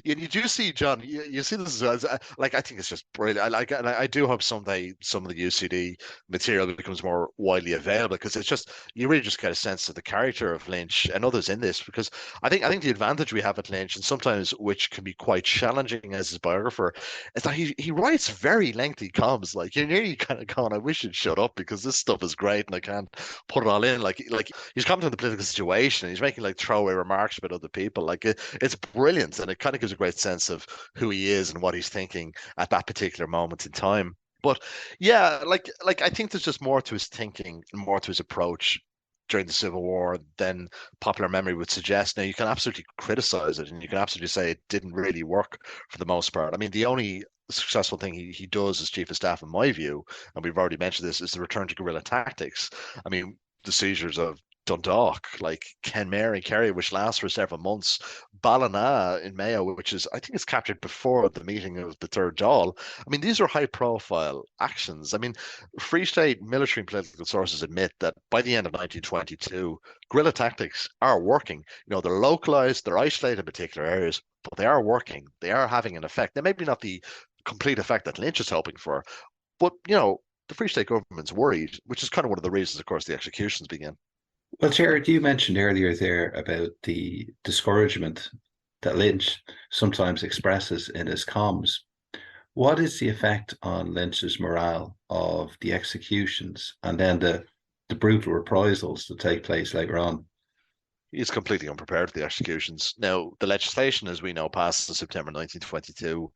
You do see, John, you see this as I think it's just brilliant. I do hope someday some of the UCD material becomes more widely available, because it's just, you really just get a sense of the character of Lynch and others in this, because I think the advantage we have at Lynch, and sometimes which can be quite challenging as his biographer, is that he writes very lengthy comms. You're nearly kind of going, I wish you'd shut up, because this stuff is great and I can't put it all in. He's commenting on the political situation, and he's making throwaway remarks about other people. It's brilliant, and it kind of gives a great sense of who he is and what he's thinking at that particular moment in time. But yeah, I think there's just more to his thinking and more to his approach during the Civil War than popular memory would suggest. Now, you can absolutely criticize it, and you can absolutely say it didn't really work for the most part. I mean, the only successful thing he does as chief of staff, in my view, and we've already mentioned this, is the return to guerrilla tactics. I mean, the seizures of Dundalk, Kenmare and Kerry, which lasts for several months, Ballina in Mayo, which is, I think, it's captured before the meeting of the Third Dáil. I mean, these are high-profile actions. I mean, Free State military and political sources admit that by the end of 1922, guerrilla tactics are working. They're localized, they're isolated in particular areas, but they are working. They are having an effect. They maybe not the complete effect that Lynch is hoping for, but, the Free State government's worried, which is kind of one of the reasons, of course, the executions begin. Well, Jared, you mentioned earlier there about the discouragement that Lynch sometimes expresses in his comms. What is the effect on Lynch's morale of the executions and then the brutal reprisals that take place later on? He's completely unprepared for the executions. Now, the legislation, as we know, passed in September 1922.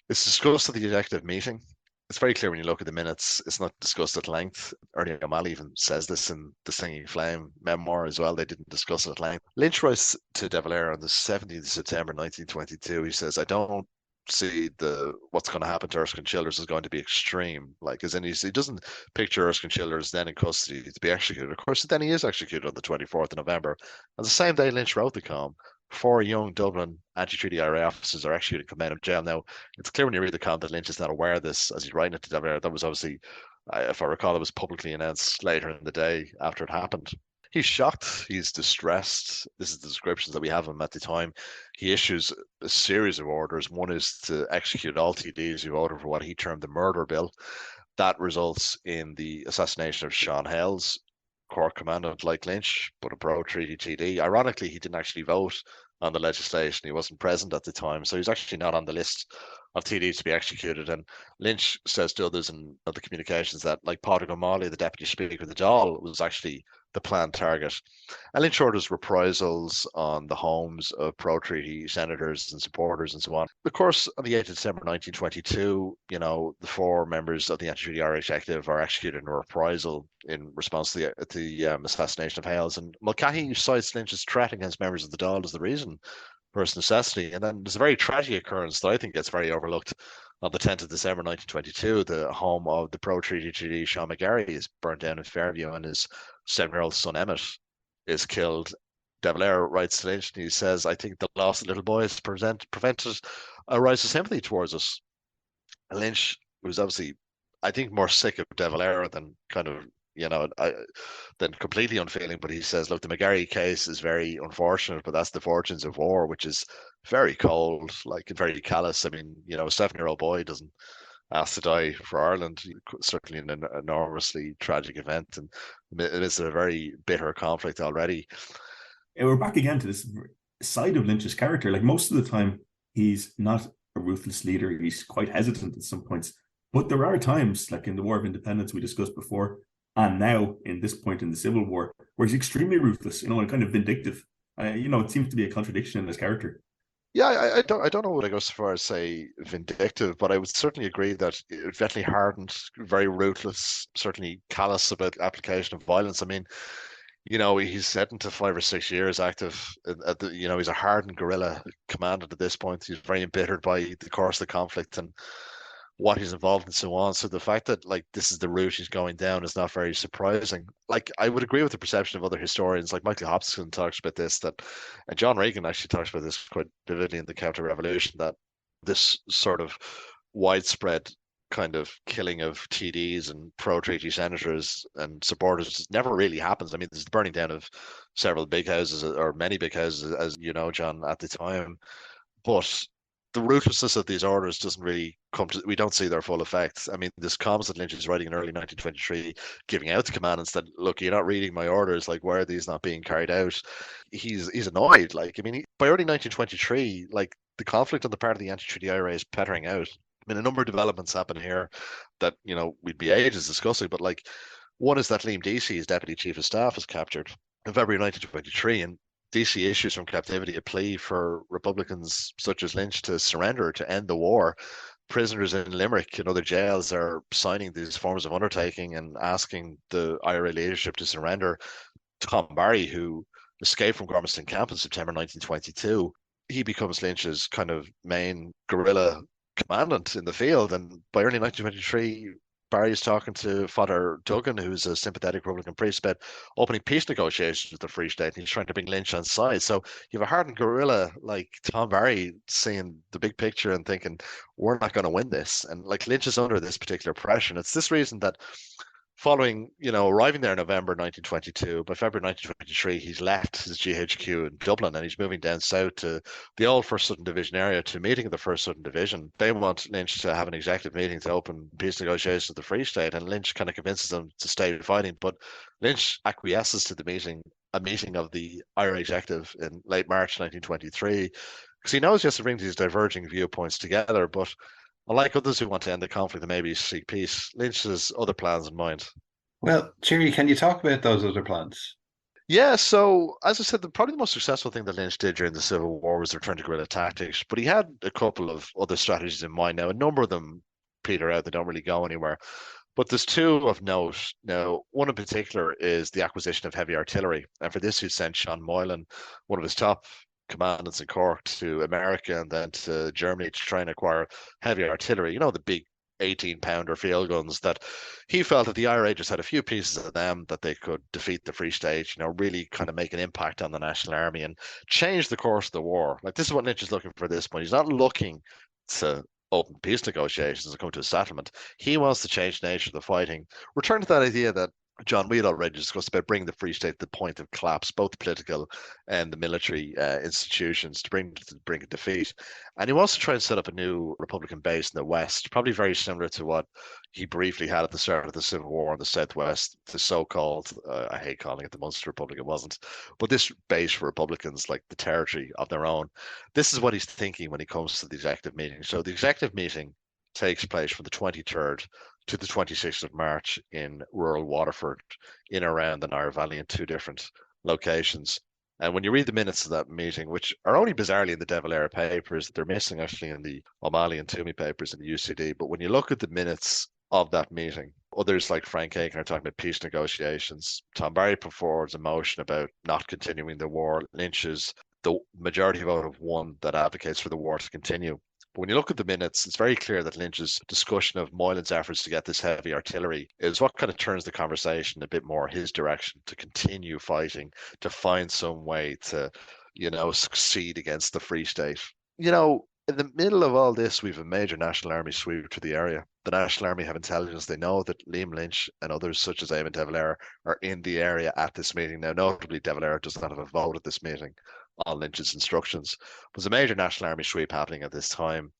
It's discussed at the executive meeting. It's very clear when you look at the minutes, it's not discussed at length. Ernie O'Malley even says this in the Singing Flame memoir as well. They didn't discuss it at length. Lynch writes to De Valera on the 17th of September 1922. He says, I don't see what's going to happen to Erskine Childers is going to be extreme. As in, he doesn't picture Erskine Childers then in custody to be executed. Of course, then he is executed on the 24th of November. And the same day Lynch wrote the column, 4 young Dublin anti-treaty IRA officers are executed and come out of jail. Now, it's clear when you read the column that Lynch is not aware of this as he's writing it to De Valera. That was obviously, if I recall, it was publicly announced later in the day after it happened. He's shocked. He's distressed. This is the descriptions that we have of him at the time. He issues a series of orders. One is to execute all TDs who voted for what he termed the murder bill. That results in the assassination of Sean Hales, Cork commandant like Lynch, but a pro-treaty TD. Ironically, he didn't actually vote on the legislation. He wasn't present at the time, so he's actually not on the list of TDs to be executed. And Lynch says to others in other communications that, Pádraig O'Malley, the deputy speaker of the Dáil, was actually the planned target. And Lynch orders reprisals on the homes of pro-treaty senators and supporters and so on. Of course, on the 8th of December 1922, the 4 members of the anti-treaty Irish executive are executed in a reprisal in response to the assassination of Hales. And Mulcahy cites Lynch's threat against members of the Dáil as the reason for its necessity. And then there's a very tragic occurrence that I think gets very overlooked. On the 10th of December 1922, the home of the pro-treaty TD Sean McGarry is burnt down in Fairview, and his 7-year-old son Emmett is killed. De Valera writes to Lynch, and he says, "I think the loss of little boys prevented a rise of sympathy towards us." And Lynch was obviously, I think, more sick of De Valera than kind of, than completely unfeeling. But he says, look, the McGarry case is very unfortunate, but that's the fortunes of war, which is very cold, like, and very callous. I mean, a 7-year-old boy doesn't ask to die for Ireland, certainly an enormously tragic event. And it is a very bitter conflict already. And we're back again to this side of Lynch's character. Like, most of the time, he's not a ruthless leader. He's quite hesitant at some points. But there are times, like in the War of Independence we discussed before, and now in this point in the Civil War, where he's extremely ruthless, and kind of vindictive. It seems to be a contradiction in his character. Yeah, I don't know what I go so far as say vindictive, but I would certainly agree that it definitely hardened, very ruthless, certainly callous about application of violence. I mean, he's sentenced to 5 or 6 years active at the, he's a hardened guerrilla commandant at this point. He's very embittered by the course of the conflict and what he's involved in and so on. So the fact that, like, this is the route he's going down is not very surprising. Like, I would agree with the perception of other historians, like Michael Hobson talks about this, and John Reagan actually talks about this quite vividly in the Counter-Revolution, that this sort of widespread kind of killing of TDs and pro-treaty senators and supporters never really happens. I mean, there's the burning down of several big houses, or many big houses, as you know, John, at the time. But the ruthlessness of these orders doesn't really we don't see their full effects. I mean, this comments that Lynch is writing in early 1923, giving out to commandants that, look, you're not reading my orders, like, why are these not being carried out? He's annoyed. Like, I mean, by early 1923, like, the conflict on the part of the anti-treaty IRA is petering out. I mean, a number of developments happen here that, we'd be ages discussing, but, like, one is that Liam Deasy, his deputy chief of staff, is captured in February 1923, and DC issues from captivity a plea for Republicans such as Lynch to surrender, to end the war. Prisoners in Limerick and other jails are signing these forms of undertaking and asking the IRA leadership to surrender. Tom Barry, who escaped from Gormiston Camp in September 1922, he becomes Lynch's kind of main guerrilla commandant in the field. And by early 1923, Barry is talking to Father Duggan, who's a sympathetic Republican priest, about opening peace negotiations with the Free State, and he's trying to bring Lynch on side. So you have a hardened guerrilla like Tom Barry seeing the big picture and thinking, we're not going to win this. And, like, Lynch is under this particular pressure. And it's this reason that following, arriving there in November 1922, by February 1923, he's left his GHQ in Dublin and he's moving down south to the old 1st Southern Division area to a meeting of the 1st Southern Division. They want Lynch to have an executive meeting to open peace negotiations with the Free State, and Lynch kind of convinces them to stay fighting. But Lynch acquiesces to the meeting, a meeting of the IRA executive in late March 1923, because he knows he has to bring these diverging viewpoints together. But unlike others who want to end the conflict and maybe seek peace, Lynch has other plans in mind. Well, Thierry, can you talk about those other plans? Yeah, so as I said, probably the most successful thing that Lynch did during the Civil War was return to guerrilla tactics, but he had a couple of other strategies in mind. Now, a number of them peter out, they don't really go anywhere. But there's 2 of note. Now, one in particular is the acquisition of heavy artillery. And for this, he sent Sean Moylan, one of his top commandants in Cork, to America and then to Germany to try and acquire heavy artillery, the big 18-pounder field guns that he felt that the IRA just had a few pieces of them that they could defeat the Free State, really kind of make an impact on the National Army and change the course of the war. Like, this is what Lynch is looking for at this point. He's not looking to open peace negotiations and come to a settlement. He wants to change the nature of the fighting. Return to that idea that John, we had already discussed about bringing the Free State to the point of collapse, both the political and the military institutions, to bring a defeat. And he wants to try and set up a new Republican base in the West, probably very similar to what he briefly had at the start of the Civil War in the Southwest, the so-called, I hate calling it the Munster Republic, it wasn't, but this base for Republicans, like the territory of their own. This is what he's thinking when he comes to the executive meeting. So the executive meeting takes place from the 23rd to the 26th of March in rural Waterford, in around the Nile Valley, in two different locations. And when you read the minutes of that meeting, which are only bizarrely in the De Valera papers, they're missing actually in the O'Malley and Toomey papers in the UCD. But when you look at the minutes of that meeting, others like Frank Aiken are talking about peace negotiations. Tom Barry put forward a motion about not continuing the war. Lynch's the majority vote of one that advocates for the war to continue. But when you look at the minutes, it's very clear that Lynch's discussion of Moylan's efforts to get this heavy artillery is what kind of turns the conversation a bit more his direction, to continue fighting, to find some way to, succeed against the Free State. In the middle of all this, we've a major National Army sweep to the area. The National Army have intelligence. They know that Liam Lynch and others such as Eamon De Valera are in the area at this meeting. Now, notably, De Valera does not have a vote at this meeting on Lynch's instructions. There's a major National Army sweep happening at this time,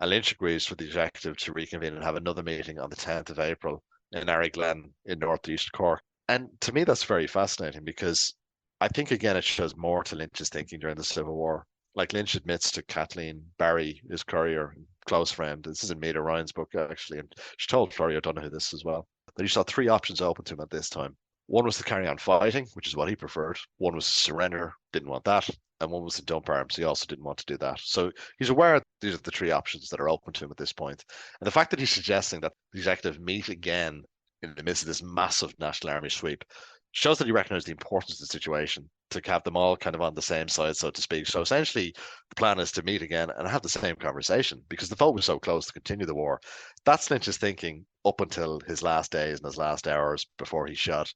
and Lynch agrees for the executive to reconvene and have another meeting on the 10th of April in Glen in northeast Cork. And to me, that's very fascinating, because I think, again, it shows more to Lynch's thinking during the Civil War. Like, Lynch admits to Kathleen Barry, his courier and close friend, this is in Maida Ryan's book actually, and she told Florrie O'Donoghue this as well, that he saw three options open to him at this time. One was to carry on fighting, which is what he preferred. One was to surrender, didn't want that. And one was to dump arms. He also didn't want to do that. So he's aware these are the three options that are open to him at this point. And the fact that he's suggesting that the executive meet again in the midst of this massive National Army sweep shows that he recognises the importance of the situation, to have them all kind of on the same side, so to speak. So essentially, the plan is to meet again and have the same conversation, because the vote was so close to continue the war. That's Lynch's thinking up until his last days and his last hours before he shot,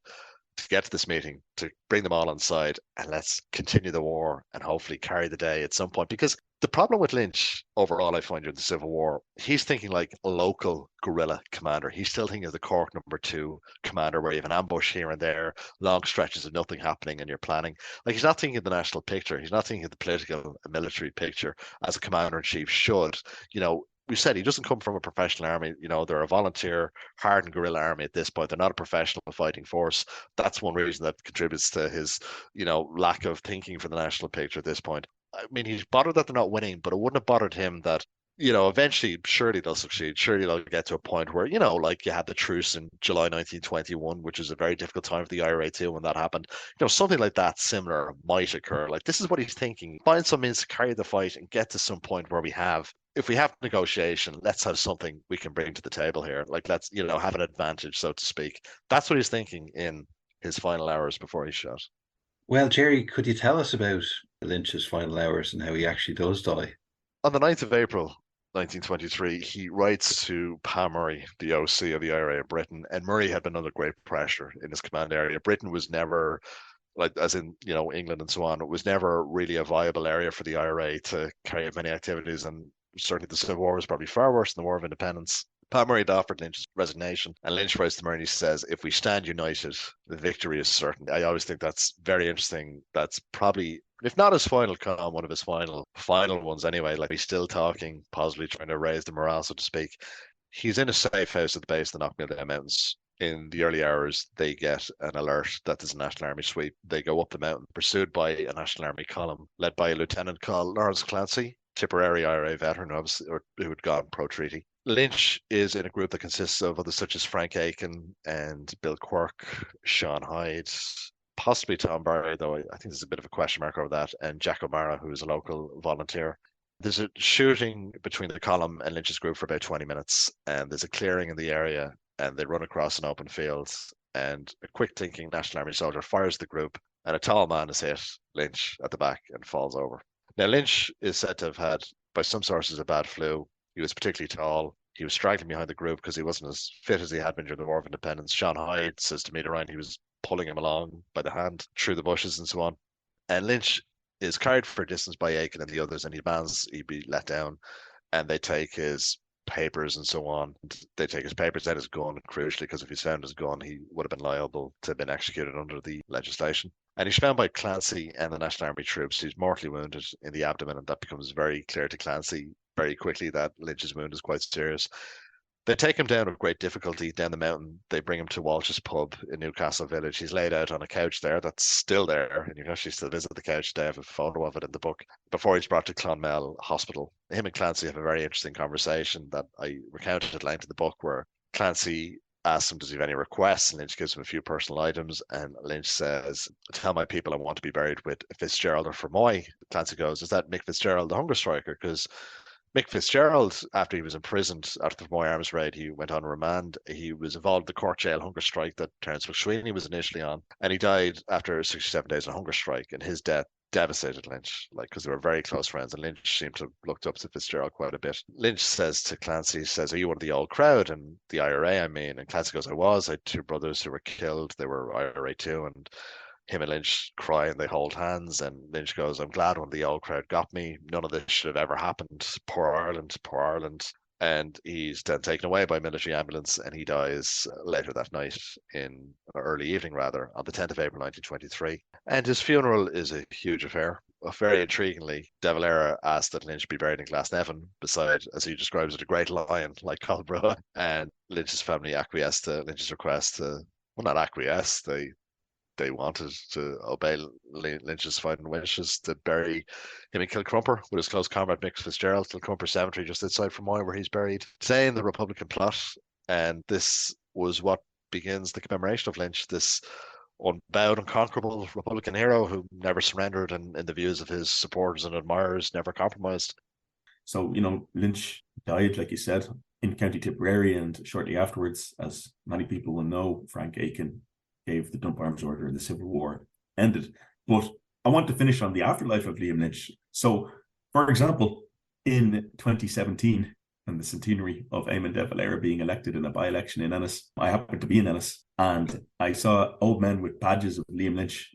to get to this meeting, to bring them all on side, and let's continue the war and hopefully carry the day at some point. Because the problem with Lynch overall, I find, during the Civil War, he's thinking like a local guerrilla commander. He's still thinking of the Cork No. 2 commander, where you have an ambush here and there, long stretches of nothing happening, and you're planning. Like, he's not thinking of the national picture. He's not thinking of the political and military picture as a commander-in-chief should. We said he doesn't come from a professional army. They're a volunteer, hardened guerrilla army at this point. They're not a professional fighting force. That's one reason that contributes to his, lack of thinking for the national picture at this point. I mean, he's bothered that they're not winning, but it wouldn't have bothered him that, eventually, surely they'll succeed. Surely they'll get to a point where, like you had the truce in July 1921, which was a very difficult time for the IRA too when that happened. Something like that similar might occur. Like, this is what he's thinking. Find some means to carry the fight and get to some point where if we have negotiation, let's have something we can bring to the table here. Like, let's, have an advantage, so to speak. That's what he's thinking in his final hours before he's shot. Well, Jerry, could you tell us about Lynch's final hours and how he actually does die? On the 9th of April, 1923, he writes to Pa Murray, the OC of the IRA in Britain, and Murray had been under great pressure in his command area. Britain was never, like, as in, England and so on, it was never really a viable area for the IRA to carry out many activities, and certainly the Civil War was probably far worse than the War of Independence. Pa Murray had offered Lynch's resignation, and Lynch writes to Murray and he says, if we stand united, the victory is certain. I always think that's very interesting. That's probably, if not his final column, one of his final ones anyway. Like, he's still talking, possibly trying to raise the morale, so to speak. He's in a safe house at the base of the Knockmeal Mountains. In the early hours, they get an alert that there's a National Army sweep. They go up the mountain, pursued by a National Army column, led by a lieutenant called Lawrence Clancy, Tipperary IRA veteran who had gone pro-treaty. Lynch is in a group that consists of others such as Frank Aiken and Bill Quirk, Sean Hyde, possibly Tom Barry, though I think there's a bit of a question mark over that, and Jack O'Mara, who is a local volunteer. There's a shooting between the column and Lynch's group for about 20 minutes, and there's a clearing in the area, and they run across an open field, and a quick-thinking National Army soldier fires the group, and a tall man is hit, Lynch, at the back and falls over. Now, Lynch is said to have had, by some sources, a bad flu. He was particularly tall. He was straggling behind the group because he wasn't as fit as he had been during the War of Independence. Sean Hyde says to Maida Ryan he was pulling him along by the hand through the bushes and so on. And Lynch is carried for a distance by Aiken and the others, and he demands he be let down. And they take his papers and so on. They take his papers and his gun, crucially, because if he's found his gun, he would have been liable to have been executed under the legislation. And he's found by Clancy and the National Army troops. He's mortally wounded in the abdomen, and that becomes very clear to Clancy very quickly that Lynch's wound is quite serious. They take him down with great difficulty down the mountain. They bring him to Walsh's pub in Newcastle Village. He's laid out on a couch there that's still there, and you can actually still visit the couch today. I have a photo of it in the book. Before he's brought to Clonmel Hospital, him and Clancy have a very interesting conversation that I recounted at length in the book, where Clancy asks him, does he have any requests? And Lynch gives him a few personal items. And Lynch says, tell my people I want to be buried with Fitzgerald or Fermoy. Clancy goes, is that Mick Fitzgerald, the hunger striker? Because Mick Fitzgerald, after he was imprisoned after the Fermoy Arms raid, he went on remand. He was involved in the Cork jail hunger strike that Terence McSweeney was initially on. And he died after 67 days of hunger strike. And his death devastated Lynch, because they were very close friends, and Lynch seemed to have looked up to Fitzgerald quite a bit. Lynch says to Clancy, are you one of the old crowd? And the IRA, I mean. And Clancy goes, I was. I had two brothers who were killed. They were IRA too. And him and Lynch cry and they hold hands. And Lynch goes, I'm glad one of the old crowd got me. None of this should have ever happened. Poor Ireland, poor Ireland. And he's then taken away by a military ambulance, and he dies later that night, in early evening rather, on the 10th of April 1923. And his funeral is a huge affair. Very intriguingly, De Valera asked that Lynch be buried in Glasnevin beside, as he describes it, a great lion like Colbrugh. And Lynch's family acquiesced to Lynch's request to, well, not acquiesce, they wanted to obey Lynch's final wishes to bury him in Kilcrumper with his close comrade Mick Fitzgerald, Kilcrumper Cemetery just outside Fermoy, where he's buried, today in the Republican plot. And this was what begins the commemoration of Lynch, this unbowed, unconquerable Republican hero who never surrendered, and in the views of his supporters and admirers, never compromised. So, Lynch died, like you said, in County Tipperary, and shortly afterwards, as many people will know, Frank Aiken gave the dump arms order and the Civil War ended. But I want to finish on the afterlife of Liam Lynch. So, for example, in 2017, and the centenary of Eamon De Valera being elected in a by-election in Ennis, I happened to be in Ennis, and I saw old men with badges of Liam Lynch,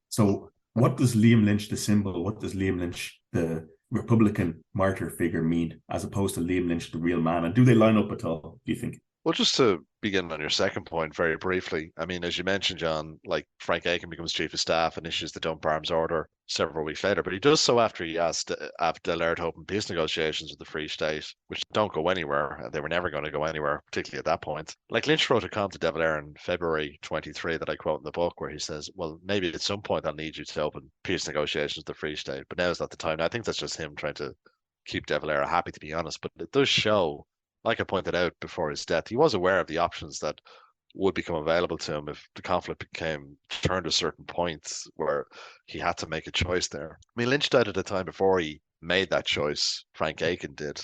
So what does Liam Lynch, the symbol, what does Liam Lynch, the Republican martyr figure, mean, as opposed to Liam Lynch, the real man? And do they line up at all, do you think? Well, just to begin on your second point very briefly, I mean, as you mentioned, John, Frank Aiken becomes chief of staff and issues the dump arms order several weeks later, but he does so after he asked De Valera to open peace negotiations with the Free State, which don't go anywhere, and they were never going to go anywhere, particularly at that point. Lynch wrote a column to De Valera in February 23 that I quote in the book, where he says, well, maybe at some point I'll need you to open peace negotiations with the Free State, but now is not the time. Now, I think that's just him trying to keep De Valera happy, to be honest, but it does show, like I pointed out before his death, he was aware of the options that would become available to him if the conflict became turned to certain points where he had to make a choice there. I mean, Lynch died at a time before he made that choice. Frank Aiken did.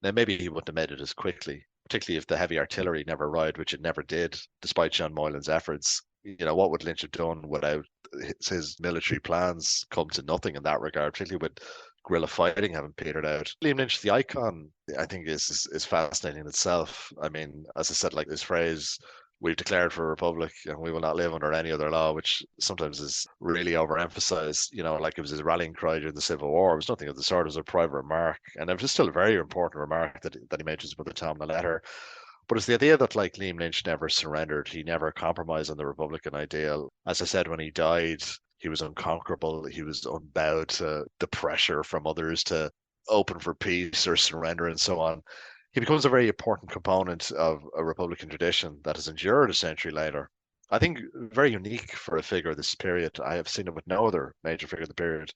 Now, maybe he wouldn't have made it as quickly, particularly if the heavy artillery never arrived, which it never did, despite John Moylan's efforts. What would Lynch have done without his military plans come to nothing in that regard, particularly with guerrilla fighting having petered out. Liam Lynch, the icon, I think is fascinating in itself. I mean, as I said, this phrase, we've declared for a republic and we will not live under any other law, which sometimes is really overemphasized. It was his rallying cry during the Civil War. It was nothing of the sort. It was a private remark. And it was still a very important remark that he made to his brother Tom in the letter. But it's the idea that Liam Lynch never surrendered. He never compromised on the Republican ideal. As I said, when he died, he was unconquerable. He was unbowed to the pressure from others to open for peace or surrender and so on. He becomes a very important component of a Republican tradition that has endured a century later. I think very unique for a figure of this period. I have seen it with no other major figure of the period.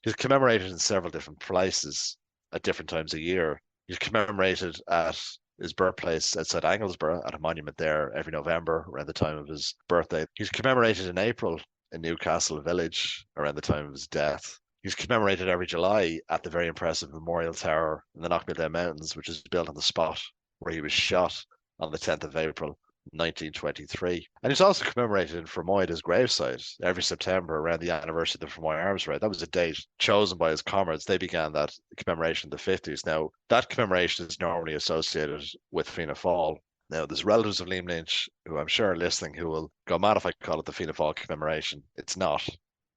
He's commemorated in several different places at different times a year. He's commemorated at his birthplace outside Anglesborough at a monument there every November around the time of his birthday. He's commemorated in April in Newcastle Village around the time of his death. He's commemorated every July at the very impressive Memorial Tower in the Knockmealdown Mountains, which is built on the spot where he was shot on the 10th of April 1923. And he's also commemorated in Fermoy at his gravesite every September around the anniversary of the Fermoy Arms Raid. That was a date chosen by his comrades. They began that commemoration in the 50s. Now, that commemoration is normally associated with Fianna Fáil. Now, there's relatives of Liam Lynch who I'm sure are listening who will go mad if I call it the Fianna Fáil commemoration. It's not.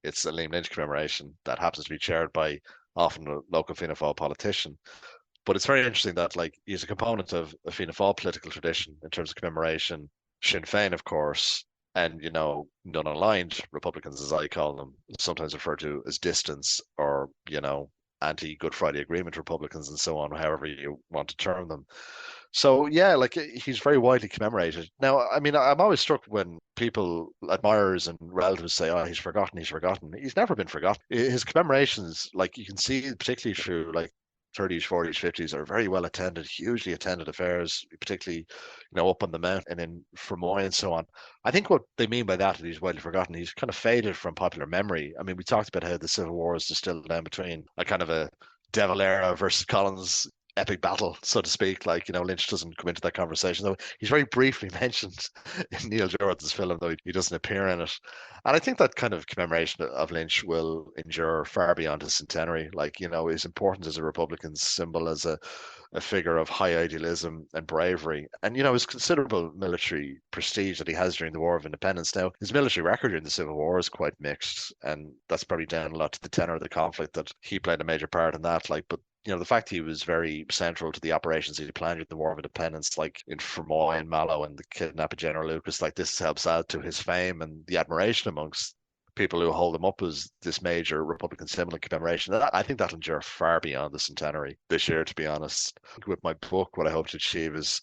It's a Liam Lynch commemoration that happens to be chaired by often a local Fianna Fáil politician. But it's very interesting that he's a component of a Fianna Fáil political tradition in terms of commemoration. Sinn Féin, of course, and non-aligned Republicans, as I call them, sometimes referred to as distance or anti-Good Friday Agreement Republicans and so on, however you want to term them. So yeah, he's very widely commemorated. Now, I mean, I'm always struck when people, admirers and relatives say, "Oh, he's forgotten." He's never been forgotten. His commemorations, you can see, particularly through 30s, 40s, 50s are very well attended, hugely attended affairs, particularly, up on the mount and in Fermoy and so on. I think what they mean by that is he's widely forgotten. He's kind of faded from popular memory. I mean, we talked about how the Civil War is distilled down between a kind of a De Valera versus Collins epic battle, so to speak. Lynch doesn't come into that conversation, though he's very briefly mentioned in Neil Jordan's film, though he doesn't appear in it. And I think that kind of commemoration of Lynch will endure far beyond his centenary. His importance as a Republican symbol, as a figure of high idealism and bravery, and his considerable military prestige that he has during the War of Independence. Now, his military record during the Civil War is quite mixed, and that's probably down a lot to the tenor of the conflict, that he played a major part in that. But the fact he was very central to the operations he planned during the War of Independence, like in Fermoy and Mallow and the kidnap of General Lucas, this helps add to his fame and the admiration amongst people who hold him up as this major Republican symbol and commemoration. I think that'll endure far beyond the centenary this year, to be honest. With my book, what I hope to achieve is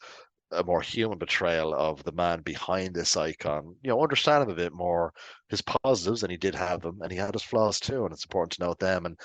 a more human portrayal of the man behind this icon, understand him a bit more, his positives, and he did have them, and he had his flaws too, and it's important to note them, and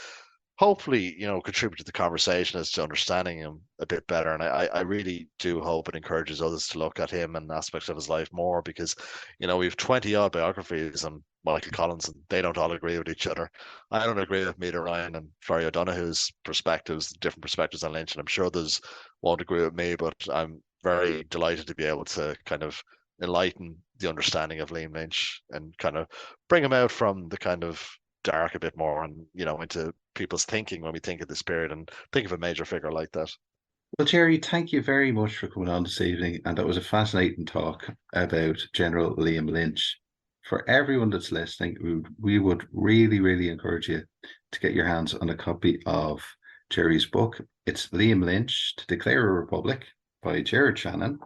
hopefully, contribute to the conversation as to understanding him a bit better. And I really do hope it encourages others to look at him and aspects of his life more, because, we have 20 odd biographies on Michael Collins, and they don't all agree with each other. I don't agree with Meta Ryan and Florrie O'Donoghue's perspectives, different perspectives on Lynch, and I'm sure others won't agree with me, but I'm very delighted to be able to kind of enlighten the understanding of Liam Lynch and kind of bring him out from the kind of dark a bit more, and into people's thinking when we think of this period and think of a major figure like that. Well, Jerry, thank you very much for coming on this evening, and that was a fascinating talk about General Liam Lynch. For everyone that's listening, we would really, really encourage you to get your hands on a copy of Jerry's book. It's Liam Lynch, To Declare a Republic by Gerard Shannon,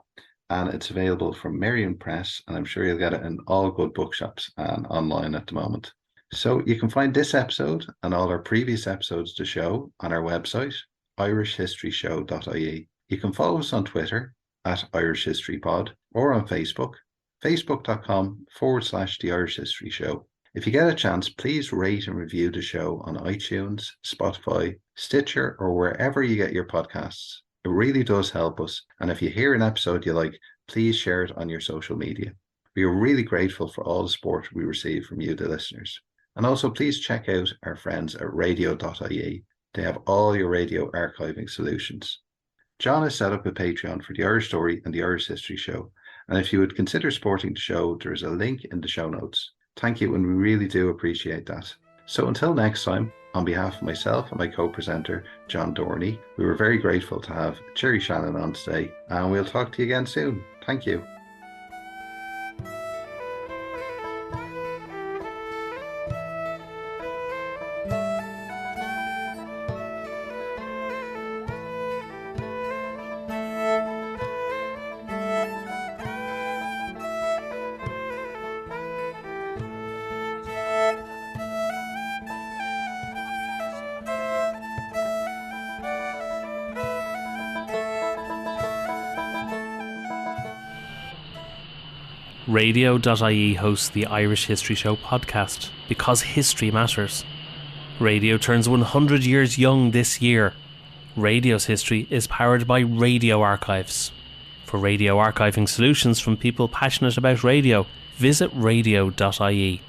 and it's available from Merriam Press, and I'm sure you'll get it in all good bookshops and online at the moment. So you can find this episode and all our previous episodes to show on our website, irishhistoryshow.ie. You can follow us on Twitter at Irish History Pod, or on Facebook, facebook.com/The Irish History Show. If you get a chance, please rate and review the show on iTunes, Spotify, Stitcher, or wherever you get your podcasts. It really does help us. And if you hear an episode you like, please share it on your social media. We are really grateful for all the support we receive from you, the listeners. And also, please check out our friends at radio.ie. They have all your radio archiving solutions. John has set up a Patreon for the Irish Story and the Irish History Show. And if you would consider supporting the show, there is a link in the show notes. Thank you, and we really do appreciate that. So until next time, on behalf of myself and my co-presenter, John Dorney, we were very grateful to have Jerry Shannon on today, and we'll talk to you again soon. Thank you. Radio.ie hosts the Irish History Show podcast because history matters. Radio turns 100 years young this year. Radio's history is powered by Radio Archives. For radio archiving solutions from people passionate about radio, visit radio.ie.